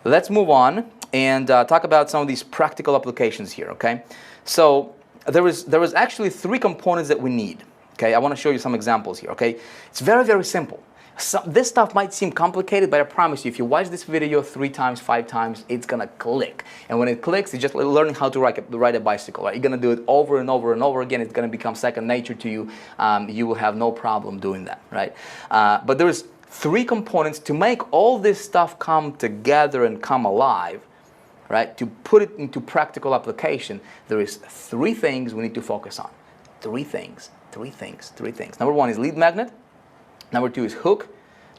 Let's move on and talk about some of these practical applications here, okay? So there was actually 3 components that we need, okay? I want to show you some examples here, okay? It's very, very simple. This stuff might seem complicated, but I promise you, if you watch this video 3 times, 5 times, it's going to click. And when it clicks, it's just like learning how to ride a bicycle, right? You're going to do it over and over and over again. It's going to become second nature to you. You will have no problem doing that, right? But there's 3 components to make all this stuff come together and come alive, right? To put it into practical application, there is 3 things we need to focus on. 3 things. Number 1 is lead magnet. Number 2 is hook.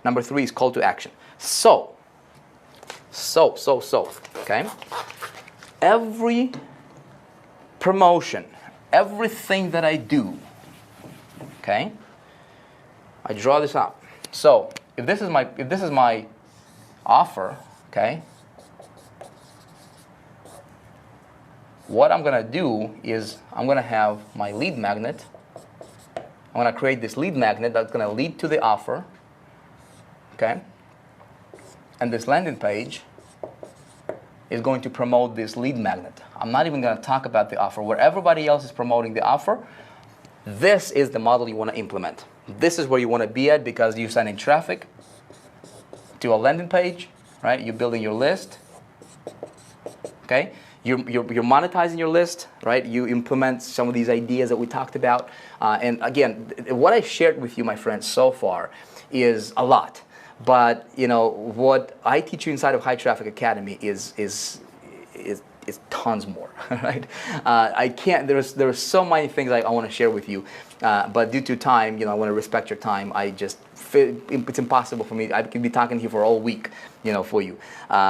Number 3 is call to action. So, okay? Every promotion, everything that I do, okay? I draw this up. So, if this is my offer, okay? What I'm going to do is I'm going to have my lead magnet. I'm going to create this lead magnet that's going to lead to the offer, okay? And this landing page is going to promote this lead magnet. I'm not even going to talk about the offer. Where everybody else is promoting the offer, this is the model you want to implement. This is where you want to be at because you're sending traffic to a landing page, right? You're building your list, okay? You're monetizing your list, right? You implement some of these ideas that we talked about. And again, what I shared with you, my friends, so far is a lot. But, what I teach you inside of High Traffic Academy is tons more, right? I can't, there's so many things I want to share with you. But due to time, I want to respect your time. It's impossible for me. I can be talking here for all week, for you,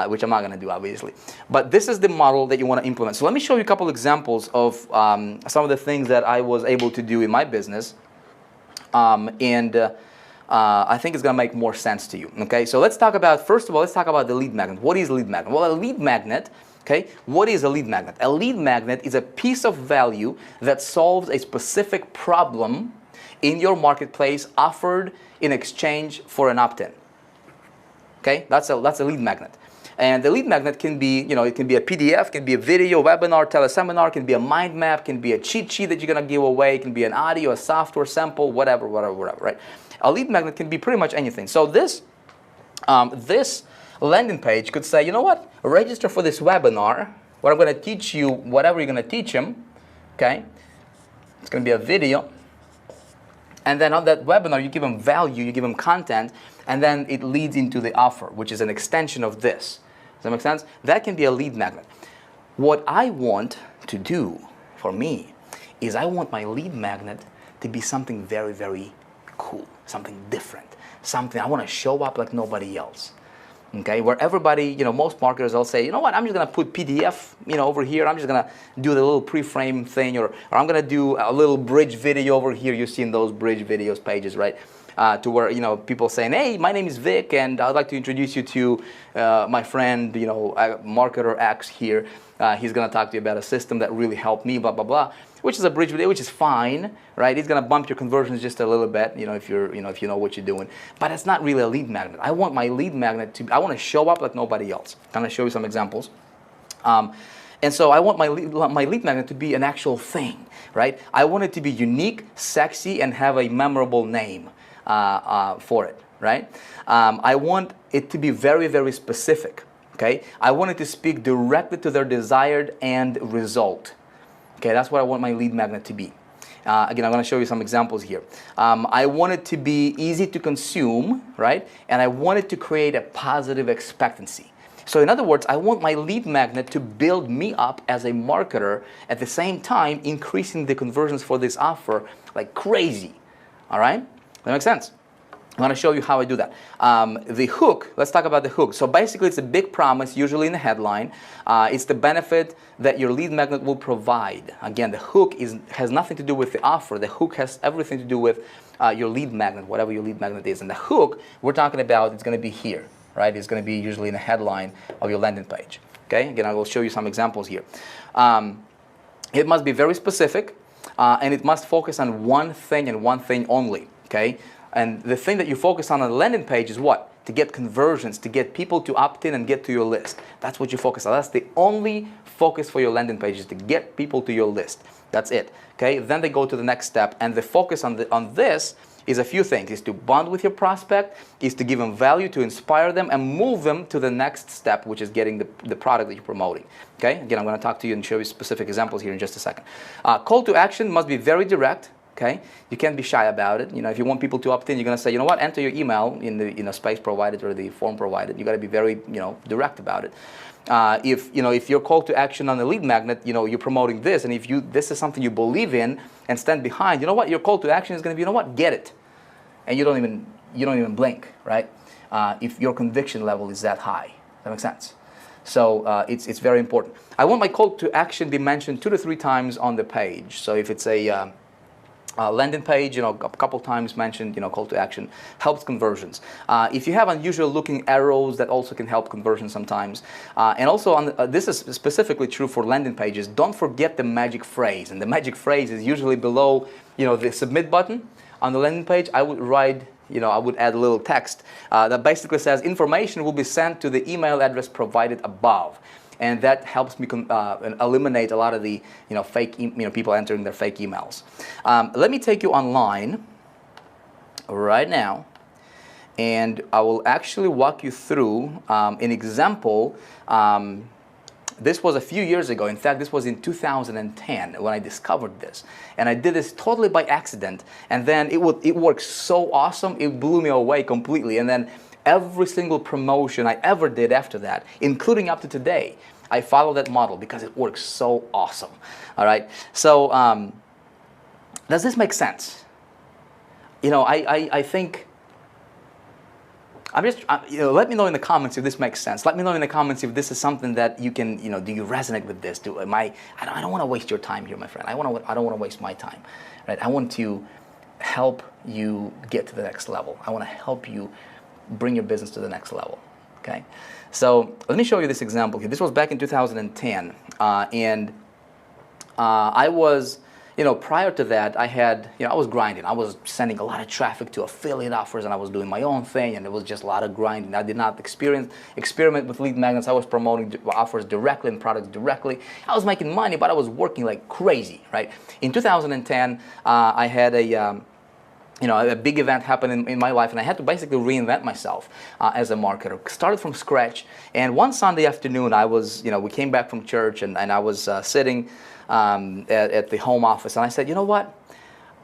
which I'm not going to do, obviously. But this is the model that you want to implement. So let me show you a couple examples of some of the things that I was able to do in my business. I think it's going to make more sense to you, okay? So let's talk about, first of all, let's talk about the lead magnet. What is a lead magnet? Well, a lead magnet, okay, what is a lead magnet? A lead magnet is a piece of value that solves a specific problem in your marketplace offered in exchange for an opt-in. Okay, that's a lead magnet. And the lead magnet can be, it can be a PDF, can be a video, webinar, teleseminar, can be a mind map, can be a cheat sheet that you're going to give away, it can be an audio, a software sample, whatever, right? A lead magnet can be pretty much anything. So this landing page could say, you know what, register for this webinar, where I'm going to teach you whatever you're going to teach them, okay? It's going to be a video. And then on that webinar, you give them value, you give them content, and then it leads into the offer, which is an extension of this. Does that make sense? That can be a lead magnet. What I want to do for me is I want my lead magnet to be something very, very cool, something different, something I want to show up like nobody else. Okay, where everybody, most marketers will say, you know what, I'm just going to put PDF, over here. I'm just going to do the little pre-frame thing, or I'm going to do a little bridge video over here. You've seen those bridge videos pages, right? To where, people saying, hey, my name is Vic, and I'd like to introduce you to my friend, marketer X here. He's going to talk to you about a system that really helped me, blah, blah, blah, which is a bridge video, which is fine, right? He's going to bump your conversions just a little bit, if you know what you're doing. But it's not really a lead magnet. I want my lead magnet I want to show up like nobody else. I'm going to show you some examples. And so I want my lead magnet to be an actual thing, right? I want it to be unique, sexy, and have a memorable name for it, right? I want it to be very, very specific. Okay, I want it to speak directly to their desired end result. Okay, that's what I want my lead magnet to be. Again, I'm going to show you some examples here. I want it to be easy to consume, right? And I want it to create a positive expectancy. So in other words, I want my lead magnet to build me up as a marketer, at the same time increasing the conversions for this offer like crazy. All right? That makes sense? I'm going to show you how I do that. The hook, let's talk about the hook. So basically it's a big promise, usually in the headline. It's the benefit that your lead magnet will provide. Again, the hook has nothing to do with the offer. The hook has everything to do with your lead magnet, whatever your lead magnet is. And the hook we're talking about, it's going to be here, right? It's going to be usually in the headline of your landing page. Okay, again, I will show you some examples here. It must be very specific, and it must focus on one thing and one thing only. Okay. And the thing that you focus on the landing page is what? To get conversions, to get people to opt in and get to your list. That's what you focus on. That's the only focus for your landing page, is to get people to your list. That's it. Okay. Then they go to the next step, and the focus on this is a few things: is to bond with your prospect, is to give them value, to inspire them, and move them to the next step, which is getting the product that you're promoting. Okay. Again, I'm going to talk to you and show you specific examples here in just a second. Call to action must be very direct. Okay, you can't be shy about it. If you want people to opt in, you're going to say, you know what, enter your email in the space provided or the form provided. You got to be very direct about it. If your call to action on the lead magnet, you're promoting this, and if this is something you believe in and stand behind, you know what, your call to action is going to be, you know what, get it, and you don't even blink, right? If your conviction level is that high, that makes sense. So it's very important. I want my call to action be mentioned 2 to 3 times on the page. So if it's a landing page, a couple times mentioned, call to action helps conversions. If you have unusual looking arrows, that also can help conversions sometimes. And also, this is specifically true for landing pages. Don't forget the magic phrase, and the magic phrase is usually below, the submit button on the landing page. I would write, I would add a little text that basically says information will be sent to the email address provided above. And that helps me eliminate a lot of the fake people entering their fake emails. Let me take you online right now, and I will actually walk you through an example. This was a few years ago. In fact, this was in 2010 when I discovered this, and I did this totally by accident. And then it worked so awesome, it blew me away completely. And then every single promotion I ever did after that, including up to today, I follow that model because it works so awesome. All right. So does this make sense? I think let me know in the comments if this makes sense. Let me know in the comments if this is something that you can, do you resonate with this? I don't want to waste your time here, my friend. I don't want to waste my time, right? I want to help you get to the next level. I want to help you bring your business to the next level. Okay, so let me show you this example here. This was back in 2010, and I was, prior to that, I had, I was grinding. I was sending a lot of traffic to affiliate offers, and I was doing my own thing, and it was just a lot of grinding. I did not experiment with lead magnets. I was promoting offers directly and products directly. I was making money, but I was working like crazy, right? In 2010, I had a big event happened in my life, and I had to basically reinvent myself as a marketer. Started from scratch, and one Sunday afternoon, I was, we came back from church, and I was sitting at the home office, and I said, you know what?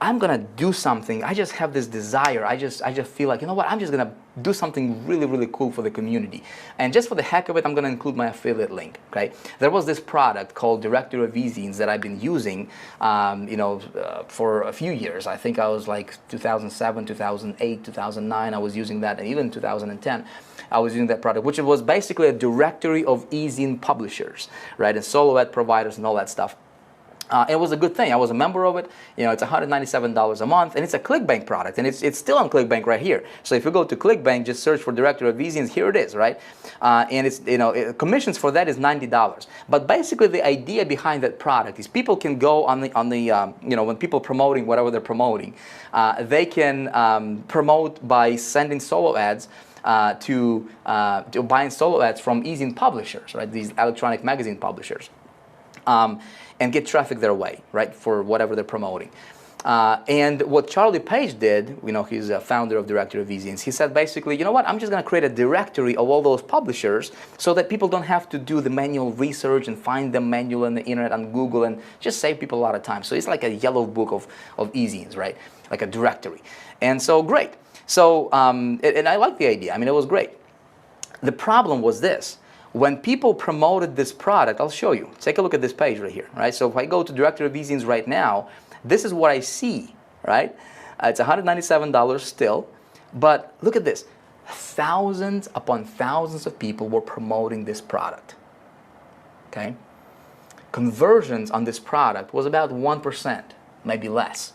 I'm gonna do something. I just have this desire. I just feel like, you know what? I'm just gonna do something really, really cool for the community. And just for the heck of it, I'm gonna include my affiliate link. Okay? There was this product called Directory of E-Zines that I've been using, for a few years. I think I was like 2007, 2008, 2009. I was using that, and even 2010. I was using that product, which was basically a directory of E-Zine publishers, right, and solo ad providers and all that stuff. It was a good thing. I was a member of it. It's $197 a month, and it's a ClickBank product, and it's still on ClickBank right here. So if you go to ClickBank, just search for Directory of E-Zines. Here it is, right? And it's commissions for that is $90. But basically, the idea behind that product is people can go on the when people are promoting whatever they're promoting, they can promote by sending solo ads. To buying solo ads from E-Zine publishers, right? These electronic magazine publishers. And get traffic their way, right, for whatever they're promoting. And what Charlie Page did, he's a founder of Directory of E-Zines, he said basically, you know what, I'm just going to create a directory of all those publishers so that people don't have to do the manual research and find them manually on the internet, on Google, and just save people a lot of time. So it's like a yellow book of E-Zines, right, like a directory. And so great. So, and I like the idea. I mean, it was great. The problem was this. When people promoted this product, I'll show you. Take a look at this page right here, right? So if I go to Directory of E-Zines right now, this is what I see, right? It's $197 still, but look at this. Thousands upon thousands of people were promoting this product, okay? Conversions on this product was about 1%, maybe less,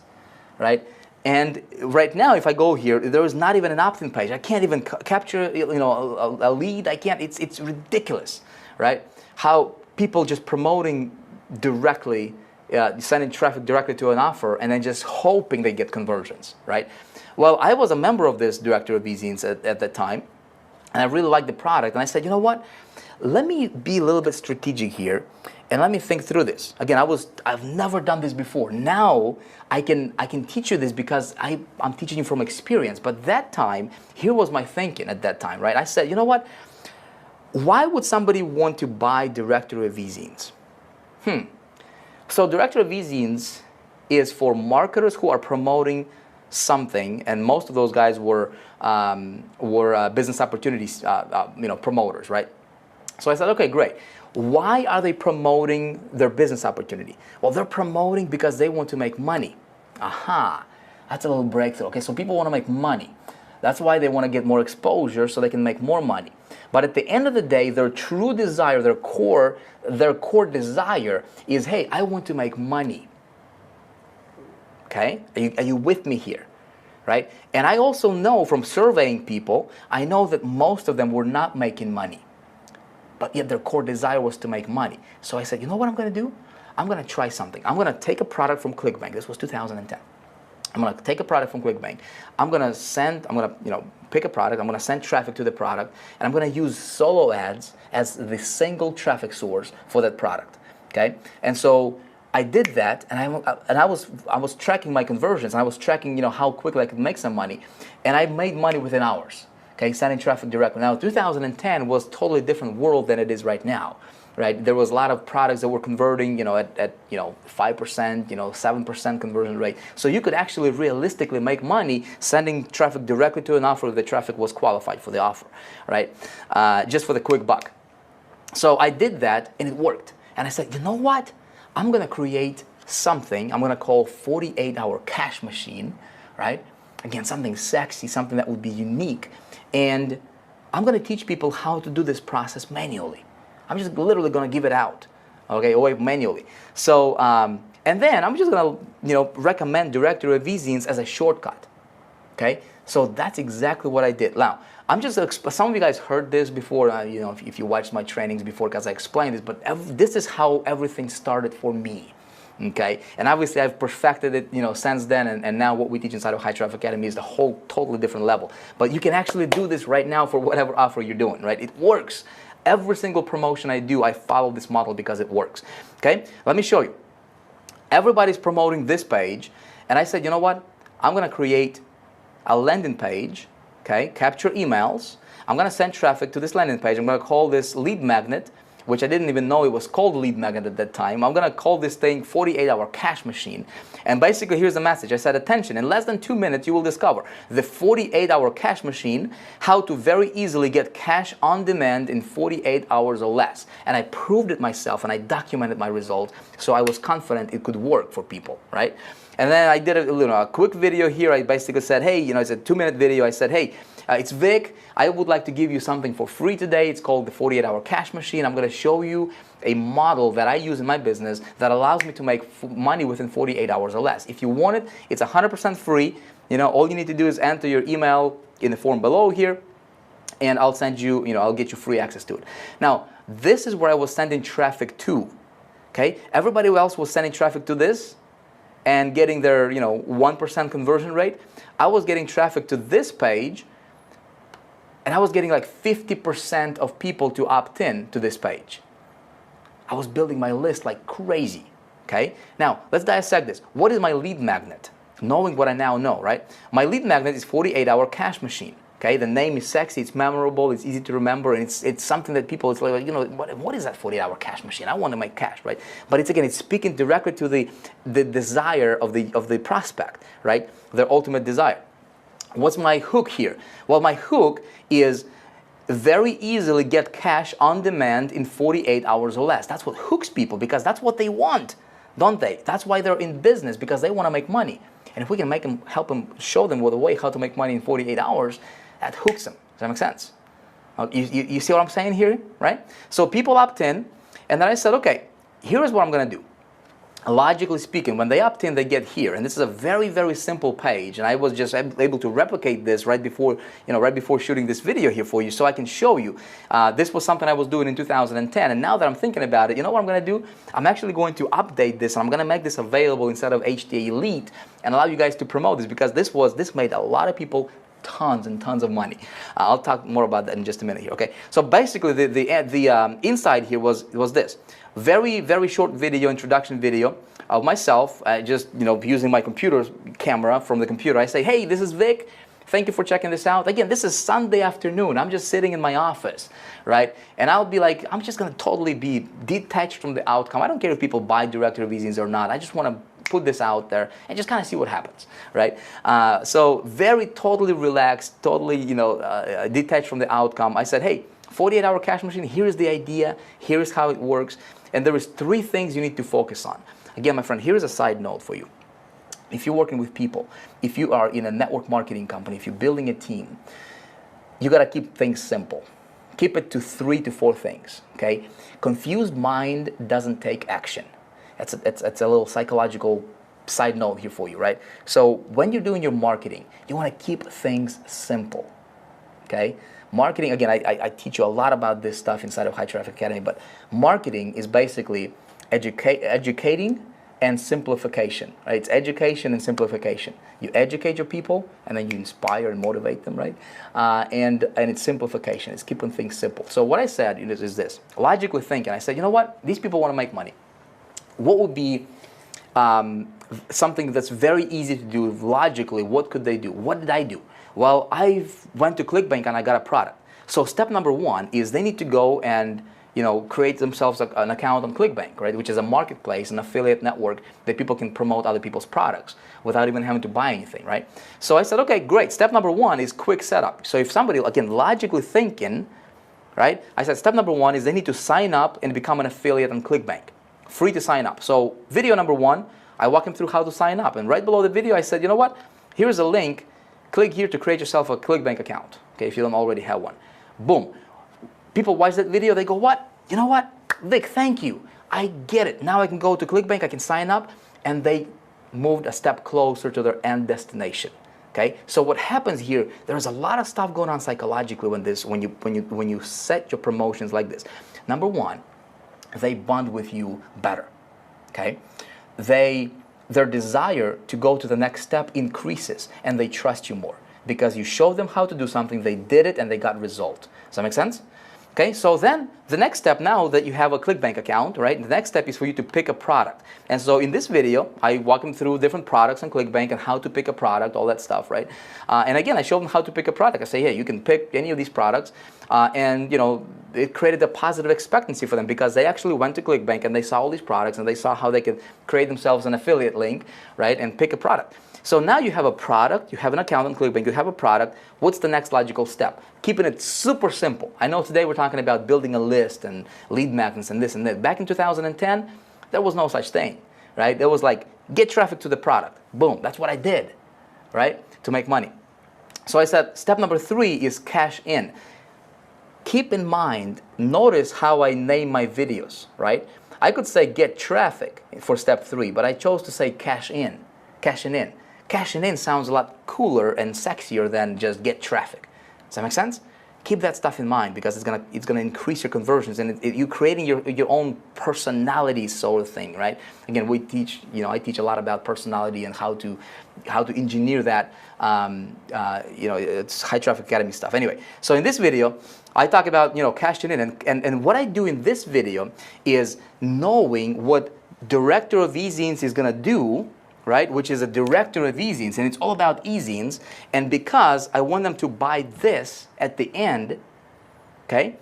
right? And right now, if I go here, there is not even an opt-in page. I can't even capture, a lead. I can't. It's ridiculous, right? How people just promoting directly, sending traffic directly to an offer, and then just hoping they get conversions, right? Well, I was a member of this Directory of E-Zines at that time, and I really liked the product. And I said, you know what? Let me be a little bit strategic here, and let me think through this. Again, I've never done this before. Now I can teach you this because I'm teaching you from experience. But that time, here was my thinking at that time, right? I said, you know what? Why would somebody want to buy Directory of E-Zines? So Directory of E-Zines is for marketers who are promoting something, and most of those guys were business opportunities, promoters, right? So I said, okay, great. Why are they promoting their business opportunity? Well, they're promoting because they want to make money. Aha, that's a little breakthrough. Okay, so people want to make money. That's why they want to get more exposure so they can make more money. But at the end of the day, their true desire, their core desire is, hey, I want to make money. Okay, are you with me here? Right? And I also know from surveying people, I know that most of them were not making money. But yet their core desire was to make money. So I said, you know what I'm going to do? I'm going to try something. I'm going to take a product from ClickBank. This was 2010. I'm going to take a product from ClickBank. I'm going to pick a product. I'm going to send traffic to the product. And I'm going to use solo ads as the single traffic source for that product. Okay? And so I did that, and I was tracking my conversions. And I was tracking, how quickly I could make some money. And I made money within hours. Okay, sending traffic directly. Now, 2010 was a totally different world than it is right now, right? There was a lot of products that were converting, at 5%, 7% conversion rate. So you could actually realistically make money sending traffic directly to an offer if the traffic was qualified for the offer, right? Just for the quick buck. So I did that, and it worked. And I said, you know what? I'm going to create something I'm going to call 48-hour cash machine, right? Again, something sexy, something that would be unique. And I'm going to teach people how to do this process manually. I'm just literally going to give it out, okay, away manually. So, and then I'm just going to, recommend Directory of E-Zines as a shortcut, okay? So that's exactly what I did. Now, some of you guys heard this before, if you watched my trainings before, because I explained this, but this is how everything started for me, Okay, and obviously I've perfected it, since then, and now what we teach inside of High Traffic Academy is the whole totally different level. But you can actually do this right now for whatever offer you're doing, right? It works. Every single promotion I do, I follow this model because it works. Okay, let me show you. Everybody's promoting this page, and I said, you know what? I'm going to create a landing page, okay, capture emails. I'm going to send traffic to this landing page. I'm going to call this lead magnet, which I didn't even know it was called lead magnet at that time. I'm going to call this thing 48-hour cash machine. And basically, here's the message. I said, attention, in less than 2 minutes, you will discover the 48-hour cash machine, how to very easily get cash on demand in 48 hours or less. And I proved it myself, and I documented my results, so I was confident it could work for people, right? And then I did a quick video here. I basically said, hey, it's a 2-minute video. I said, hey, it's Vic. I would like to give you something for free today. It's called the 48-hour cash machine. I'm going to show you a model that I use in my business that allows me to make money within 48 hours or less. If you want it, it's 100% free. All you need to do is enter your email in the form below here, and I'll send you, I'll get you free access to it. Now, this is where I was sending traffic to, okay? Everybody else was sending traffic to this and getting their, 1% conversion rate. I was getting traffic to this page, and I was getting like 50% of people to opt in to this page. I was building my list like crazy, okay? Now, let's dissect this. What is my lead magnet? Knowing what I now know, right? My lead magnet is 48-hour cash machine, okay? The name is sexy, it's memorable, it's easy to remember, and it's something that people, it's like, what is that 48-hour cash machine? I want to make cash, right? But it's speaking directly to the desire of the prospect, right? Their ultimate desire. What's my hook here? Well, my hook is very easily get cash on demand in 48 hours or less. That's what hooks people, because that's what they want, don't they? That's why they're in business, because they want to make money. And if we can help them, show them with a way how to make money in 48 hours, that hooks them. Does that make sense? You see what I'm saying here, right? So people opt in, and then I said, okay, here's what I'm going to do. Logically speaking, when they opt in, they get here, and this is a very, very simple page. And I was just able to replicate this right before shooting this video here for you, so I can show you. This was something I was doing in 2010, and now that I'm thinking about it, you know what I'm going to do? I'm actually going to update this, and I'm going to make this available instead of HTA Elite, and allow you guys to promote this, because this made a lot of people tons and tons of money. I'll talk more about that in just a minute here. Okay. So basically, the inside here was this. Very, very short video, introduction video of myself, just using my computer's camera from the computer. I say, hey, this is Vic. Thank you for checking this out. Again, this is Sunday afternoon. I'm just sitting in my office, right? And I'll be like, I'm just going to totally be detached from the outcome. I don't care if people buy directory visits or not. I just want to put this out there and just kind of see what happens, right? So very totally relaxed, totally, detached from the outcome. I said, hey, 48-hour cash machine, here's the idea, here's how it works. And there is 3 things you need to focus on. Again, my friend, here's a side note for you. If you're working with people, if you are in a network marketing company, if you're building a team, you got to keep things simple. Keep it to 3 to 4 things, okay? Confused mind doesn't take action. It's a little psychological side note here for you, right? So when you're doing your marketing, you want to keep things simple, okay? Marketing, again, I teach you a lot about this stuff inside of High Traffic Academy, but marketing is basically educating and simplification, right? It's education and simplification. You educate your people, and then you inspire and motivate them, right? And it's simplification. It's keeping things simple. So what I said is this. Logically thinking, I said, you know what? These people want to make money. What would be something that's very easy to do logically? What could they do? What did I do? Well, I went to ClickBank and I got a product. So step number 1 is they need to go and create themselves an account on ClickBank, right? Which is a marketplace, an affiliate network that people can promote other people's products without even having to buy anything, right? So I said, okay, great. Step number 1 is quick setup. So if somebody, again, logically thinking, right? I said step number 1 is they need to sign up and become an affiliate on ClickBank. Free to sign up. So video number 1, I walk them through how to sign up. And right below the video, I said, you know what? Here's a link. Click here to create yourself a ClickBank account, okay, if you don't already have one. Boom. People watch that video, they go, what? You know what? Vic, thank you. I get it. Now I can go to ClickBank, I can sign up, and they moved a step closer to their end destination. Okay? So what happens here, there's a lot of stuff going on psychologically when you set your promotions like this. Number 1, they bond with you better. Okay? their desire to go to the next step increases, and they trust you more because you showed them how to do something, they did it, and they got result. Does that make sense? Okay, so then the next step, now that you have a ClickBank account, right, the next step is for you to pick a product. And so in this video, I walk them through different products on ClickBank and how to pick a product, all that stuff, right? And again, I show them how to pick a product. I say, hey, you can pick any of these products. And, you know, it created a positive expectancy for them because they actually went to ClickBank and they saw all these products and they saw how they could create themselves an affiliate link, right, and pick a product. So now you have a product, you have an account on ClickBank, you have a product. What's the next logical step? Keeping it super simple. I know today we're talking about building a list and lead magnets and this and that. Back in 2010, there was no such thing, right? There was like, get traffic to the product. Boom, that's what I did, right, to make money. So I said, step number 3 is cash in. Keep in mind, notice how I name my videos, right? I could say get traffic for step 3, but I chose to say cash in, cashing in. Cashing in sounds a lot cooler and sexier than just get traffic. Does that make sense? Keep that stuff in mind because it's gonna increase your conversions and you're creating your own personality sort of thing, right? Again, we teach, you know, I teach a lot about personality and how to engineer that. You know, it's High Traffic Academy stuff. Anyway, so in this video, I talk about, you know, cashing in and what I do in this video is knowing what director of e-zines is gonna do, right, which is a director of e-zines, and it's all about e-zines, and because I want them to buy this at the end, okay,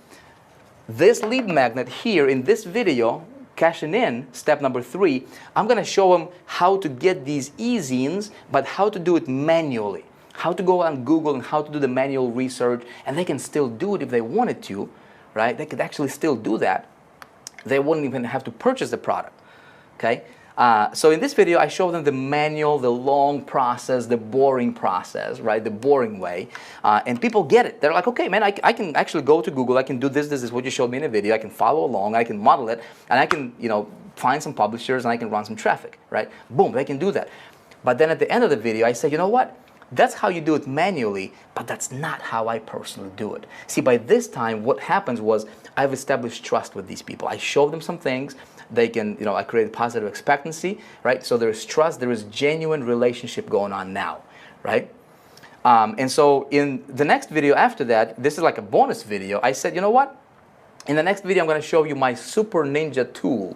this lead magnet here in this video, cashing in, step number 3, I'm going to show them how to get these e-zines, but how to do it manually, how to go on Google and how to do the manual research, and they can still do it if they wanted to, right, they could actually still do that. They wouldn't even have to purchase the product, okay. So in this video, I show them the manual, the long process, the boring process, right? The boring way. And people get it. They're like, okay, man, I can actually go to Google. I can do this. This is what you showed me in a video. I can follow along. I can model it. And I can, you know, find some publishers and I can run some traffic, right? Boom, they can do that. But then at the end of the video, I say, you know what? That's how you do it manually, but that's not how I personally do it. See, by this time, what happens was I've established trust with these people. I show them some things. They can, you know, I create positive expectancy, right? So there is trust, there is genuine relationship going on now, right? And so in the next video after that, this is like a bonus video, I said, you know what? In the next video, I'm going to show you my super ninja tool,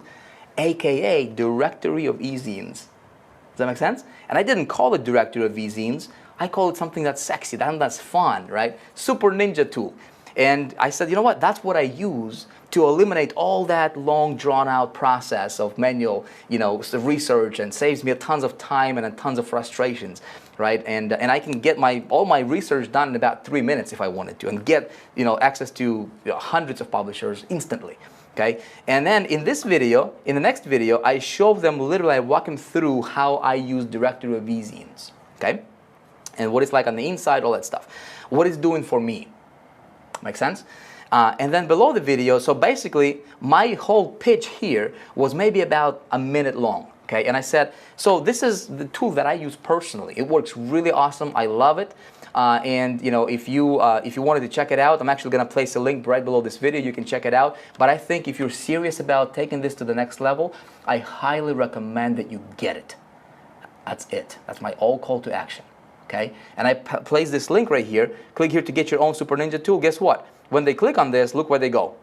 aka directory of e-zines. Does that make sense? And I didn't call it directory of e-zines. I call it something that's sexy, that's fun, right? Super ninja tool. And I said, you know what? That's what I use to eliminate all that long drawn-out process of manual, you know, research, and saves me tons of time and tons of frustrations, right? And I can get all my research done in about 3 minutes if I wanted to, and get, you know, access to, you know, hundreds of publishers instantly. Okay, and then in this video, in the next video, I show them literally, I walk them through how I use directory of e-zines. Okay, and what it's like on the inside, all that stuff. What it's doing for me. Make sense? And then below the video, so basically my whole pitch here was maybe about a minute long. Okay, and I said, so this is the tool that I use personally. It works really awesome. I love it. And you know, if you wanted to check it out, I'm actually going to place a link right below this video. You can check it out. But I think if you're serious about taking this to the next level, I highly recommend that you get it. That's it. That's my all call to action. Okay, and I place this link right here. Click here to get your own Super Ninja tool. Guess what? When they click on this, look where they go.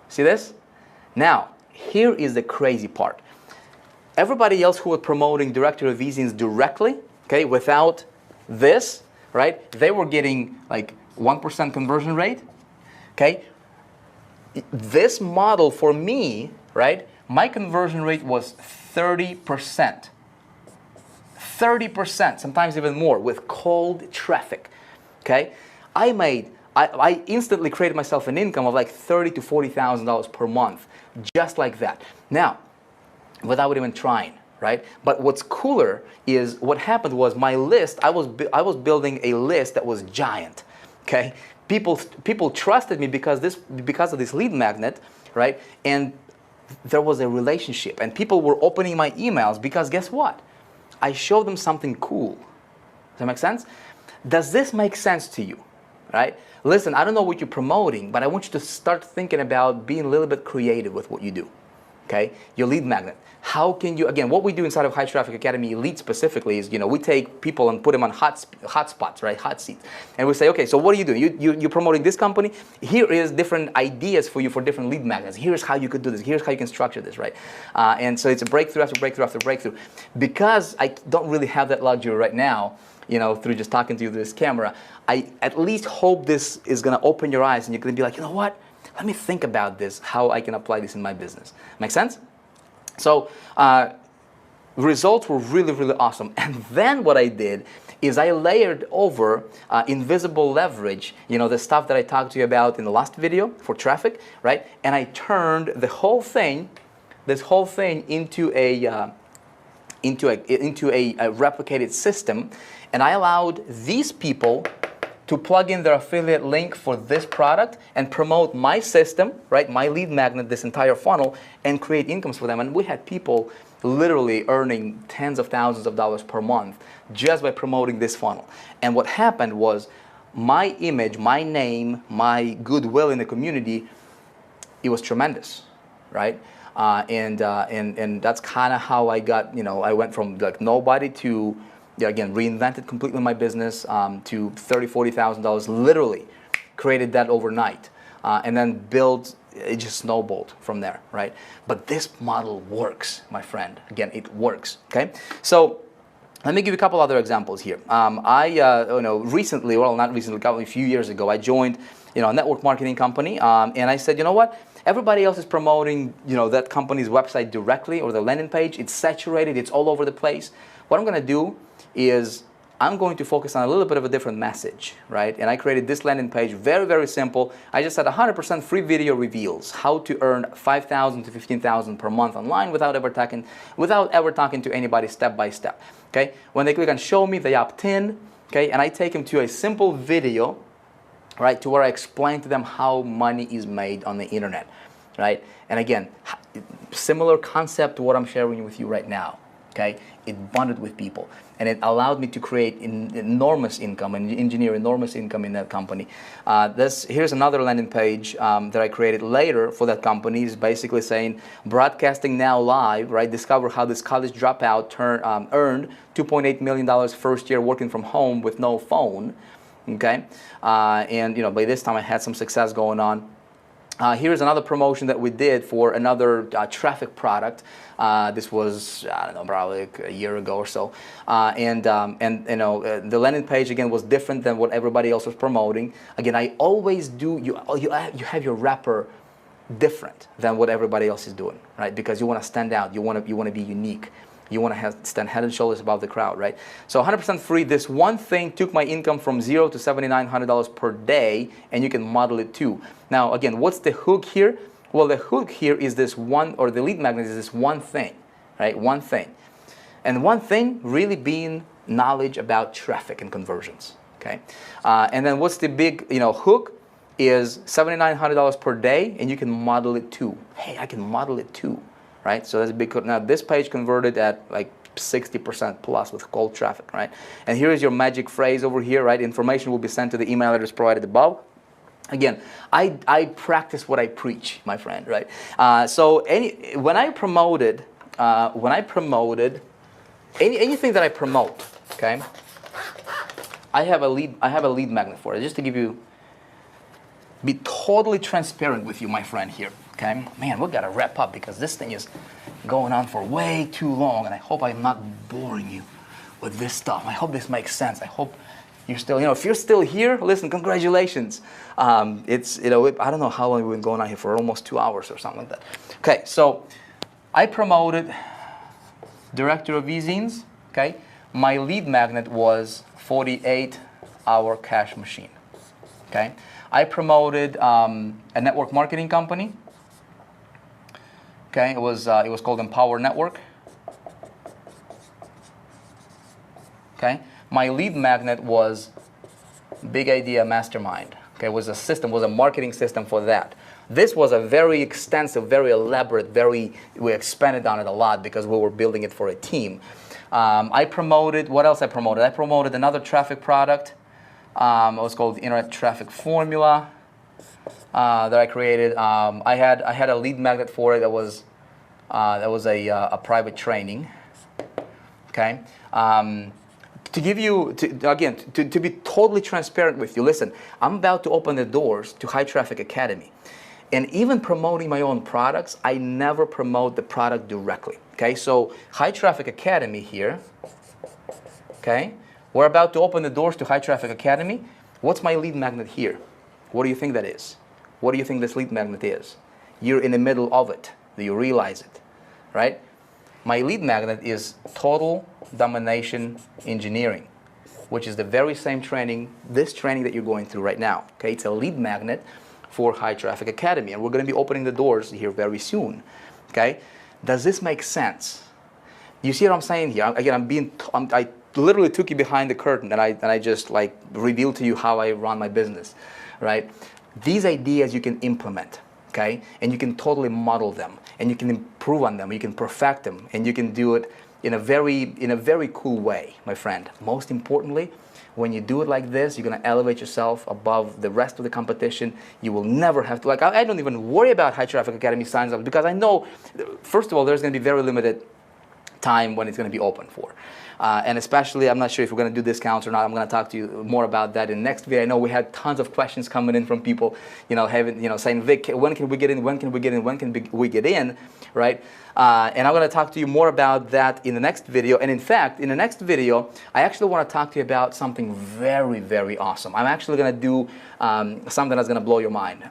See this? Now, here is the crazy part. Everybody else who was promoting directory of e-zines directly, okay, without this, right, they were getting like 1% conversion rate. Okay, this model for me, right, my conversion rate was 30%. 30%, sometimes even more, with cold traffic. Okay, I instantly created myself an income of like $30,000 to $40,000 per month, just like that. Now, without even trying, right? But what's cooler is what happened was my list. I was building a list that was giant. Okay, people trusted me because of this lead magnet, right? And there was a relationship, and people were opening my emails because guess what? I showed them something cool. Does that make sense? Does this make sense to you? Right? Listen, I don't know what you're promoting, but I want you to start thinking about being a little bit creative with what you do. okay? Your lead magnet. How can you, again, what we do inside of High Traffic Academy Elite specifically is, we take people and put them on hot spots, right, hot seats. And we say, okay, so what are you doing? You're promoting this company. Here is different ideas for you for different lead magnets. Here's how you could do this. Here's how you can structure this, right? And so it's a breakthrough after breakthrough after breakthrough. Because I don't really have that luxury right now, through just talking to you through this camera, I at least hope this is going to open your eyes and you're going to be like, you know what? Let me think about this, how I can apply this in my business. Make sense? So results were really, really awesome. And then what I did is I layered over invisible leverage, the stuff that I talked to you about in the last video for traffic, right? And I turned this whole thing into a replicated system, and I allowed these people to plug in their affiliate link for this product and promote my system, right, my lead magnet, this entire funnel, and create incomes for them. And we had people literally earning tens of thousands of dollars per month just by promoting this funnel. And what happened was my image, my name, my goodwill in the community, it was tremendous, right? And that's kind of how I got, I went from like nobody to, again, reinvented completely my business to $30,000, $40,000, literally created that overnight. And then built, it just snowballed from there, right? But this model works, my friend. Again, it works, okay? So let me give you a couple other examples here. Recently, well, not recently, a few years ago, I joined, a network marketing company, and I said, you know what? Everybody else is promoting, that company's website directly or the landing page. It's saturated. It's all over the place. What I'm going to do is I'm going to focus on a little bit of a different message, right? And I created this landing page, very, very simple. I just said 100% free video reveals how to earn $5,000 to $15,000 per month online without ever talking to anybody step by step. Okay? When they click on show me, they opt in. Okay? And I take them to a simple video, right, to where I explain to them how money is made on the internet, right? And again, similar concept to what I'm sharing with you right now. Okay? It bonded with people, and it allowed me to create enormous income and engineer enormous income in that company. Here's another landing page that I created later for that company. Is basically saying, broadcasting now live, right? Discover how this college dropout earned $2.8 million first year working from home with no phone. Okay, and by this time I had some success going on. Here's another promotion that we did for another traffic product. This was, I don't know, probably like a year ago or so. The landing page again was different than what everybody else was promoting. Again, I always do. You have your wrapper different than what everybody else is doing, right? Because you want to stand out. You want to be unique. You want to stand head and shoulders above the crowd, right? So 100% free. This one thing took my income from $0 to $7,900 per day, and you can model it too. Now, again, what's the hook here? Well, the hook here is this one, or the lead magnet is this one thing, right? One thing. And one thing really being knowledge about traffic and conversions, okay? And then what's the big, hook is $7,900 per day, and you can model it too. Hey, I can model it too. Right? So that's a big. Now this page converted at like 60% plus with cold traffic, right? And here is your magic phrase over here, right? Information will be sent to the email address provided above. Again, I practice what I preach, my friend, right? When I promoted anything that I promote, okay, I have a lead magnet for it. Just to be totally transparent with you, my friend here. Okay, man, we gotta wrap up because this thing is going on for way too long, and I hope I'm not boring you with this stuff. I hope this makes sense. I hope you're still, if you're still here, listen, congratulations. I don't know how long we've been going on here for almost 2 hours or something like that. Okay, so I promoted director of e-zines. Okay, my lead magnet was 48-hour cash machine. Okay, I promoted a network marketing company. Okay, it was called Empower Network. Okay, my lead magnet was Big Idea Mastermind. Okay, it was a marketing system for that. This was a very extensive, very elaborate, we expanded on it a lot because we were building it for a team. I promoted, what else I promoted? I promoted another traffic product. It was called the Internet Traffic Formula. That I created. I had a lead magnet for it that was That was a private training. Okay. To give you, again, to be totally transparent with you, listen, I'm about to open the doors to High Traffic Academy. And even promoting my own products, I never promote the product directly. Okay, so High Traffic Academy here. Okay, we're about to open the doors to High Traffic Academy. What's my lead magnet here? What do you think that is? What do you think this lead magnet is? You're in the middle of it. Do you realize it? Right? My lead magnet is Total Domination Engineering, which is the very same training, this training that you're going through right now. Okay, it's a lead magnet for High Traffic Academy, and we're going to be opening the doors here very soon. Okay, does this make sense? You see what I'm saying here? Again, I literally took you behind the curtain, and I just like revealed to you how I run my business, right? These ideas you can implement, okay, and you can totally model them, and you can improve on them, you can perfect them, and you can do it in a very cool way, my friend. Most importantly, when you do it like this, you're going to elevate yourself above the rest of the competition. You will never have to, like, I don't even worry about High Traffic Academy signs up, because I know, first of all, there's going to be very limited time when it's going to be open for. And especially, I'm not sure if we're going to do discounts or not. I'm going to talk to you more about that in the next video. I know we had tons of questions coming in from people, saying, Vic, when can we get in? When can we get in? When can we get in? Right? And I'm going to talk to you more about that in the next video. And in fact, in the next video, I actually want to talk to you about something very, very awesome. I'm actually going to do something that's going to blow your mind.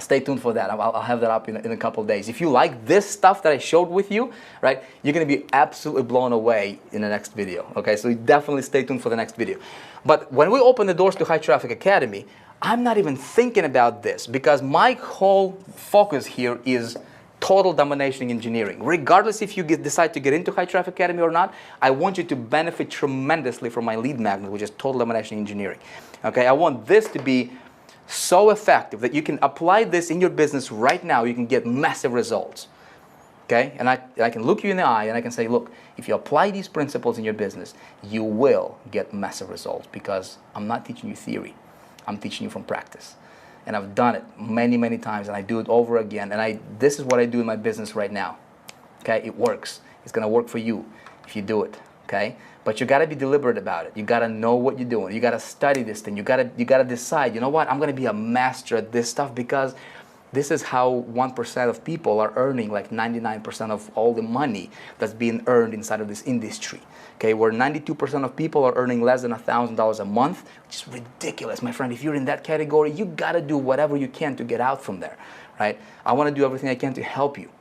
Stay tuned for that. I'll have that up in a couple of days. If you like this stuff that I showed with you, right, you're going to be absolutely blown away in the next video. Okay, so definitely stay tuned for the next video. But when we open the doors to High Traffic Academy, I'm not even thinking about this, because my whole focus here is Total Domination Engineering. Regardless if you decide to get into High Traffic Academy or not, I want you to benefit tremendously from my lead magnet, which is Total Domination Engineering. Okay, I want this to be so effective that you can apply this in your business right now. You can get massive results. Okay, and I can look you in the eye and I can say, look, if you apply these principles in your business, you will get massive results, because I'm not teaching you theory. I'm teaching you from practice. And I've done it many, many times, and I do it over again. And this is what I do in my business right now. Okay, it works. It's going to work for you if you do it. Okay, but you got to be deliberate about it. You got to know what you're doing. You got to study this thing. You got to decide, you know what, I'm going to be a master at this stuff, because this is how 1% of people are earning like 99% of all the money that's being earned inside of this industry. Okay, where 92% of people are earning less than $1,000 a month, which is ridiculous, my friend. If you're in that category, you got to do whatever you can to get out from there, right? I want to do everything I can to help you,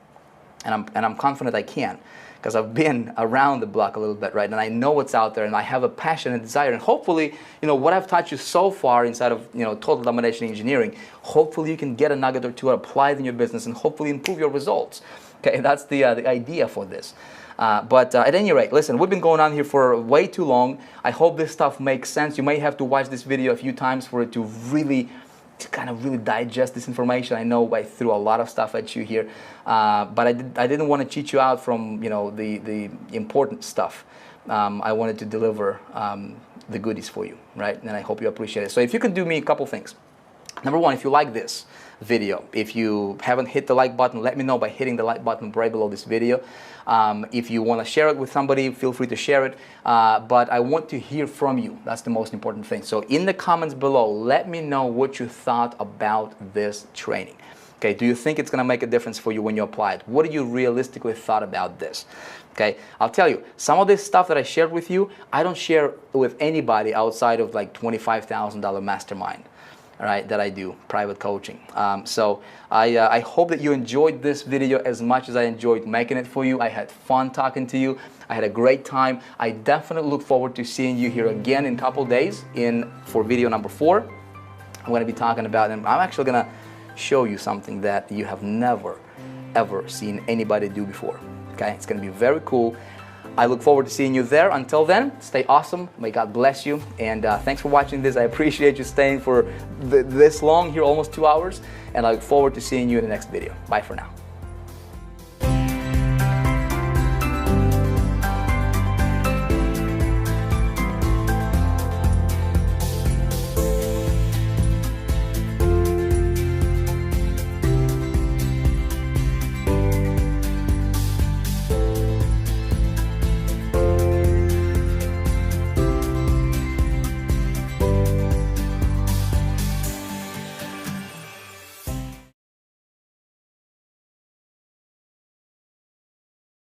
and I'm confident I can, because I've been around the block a little bit, right? And I know what's out there, and I have a passion and desire. And hopefully, what I've taught you so far inside of, Total Domination Engineering, hopefully you can get a nugget or two, apply it in your business, and hopefully improve your results. Okay, that's the idea for this. But at any rate, listen, we've been going on here for way too long. I hope this stuff makes sense. You may have to watch this video a few times for it to really digest this information. I know I threw a lot of stuff at you here, but I didn't want to cheat you out from the important stuff. I wanted to deliver the goodies for you, right? And I hope you appreciate it. So if you could do me a couple things. Number one, if you like this video, if you haven't hit the like button, let me know by hitting the like button right below this video. If you want to share it with somebody, feel free to share it. But I want to hear from you. That's the most important thing. So in the comments below, let me know what you thought about this training. Okay, do you think it's going to make a difference for you when you apply it? What do you realistically thought about this? Okay, I'll tell you, some of this stuff that I shared with you, I don't share with anybody outside of like $25,000 mastermind. All right, that I do, private coaching. So I hope that you enjoyed this video as much as I enjoyed making it for you. I had fun talking to you. I had a great time. I definitely look forward to seeing you here again in a couple days for video number 4. I'm going to be talking about, and I'm actually going to show you something that you have never, ever seen anybody do before. Okay, it's going to be very cool. I look forward to seeing you there. Until then, stay awesome. May God bless you. And thanks for watching this. I appreciate you staying for this long here, almost 2 hours. And I look forward to seeing you in the next video. Bye for now.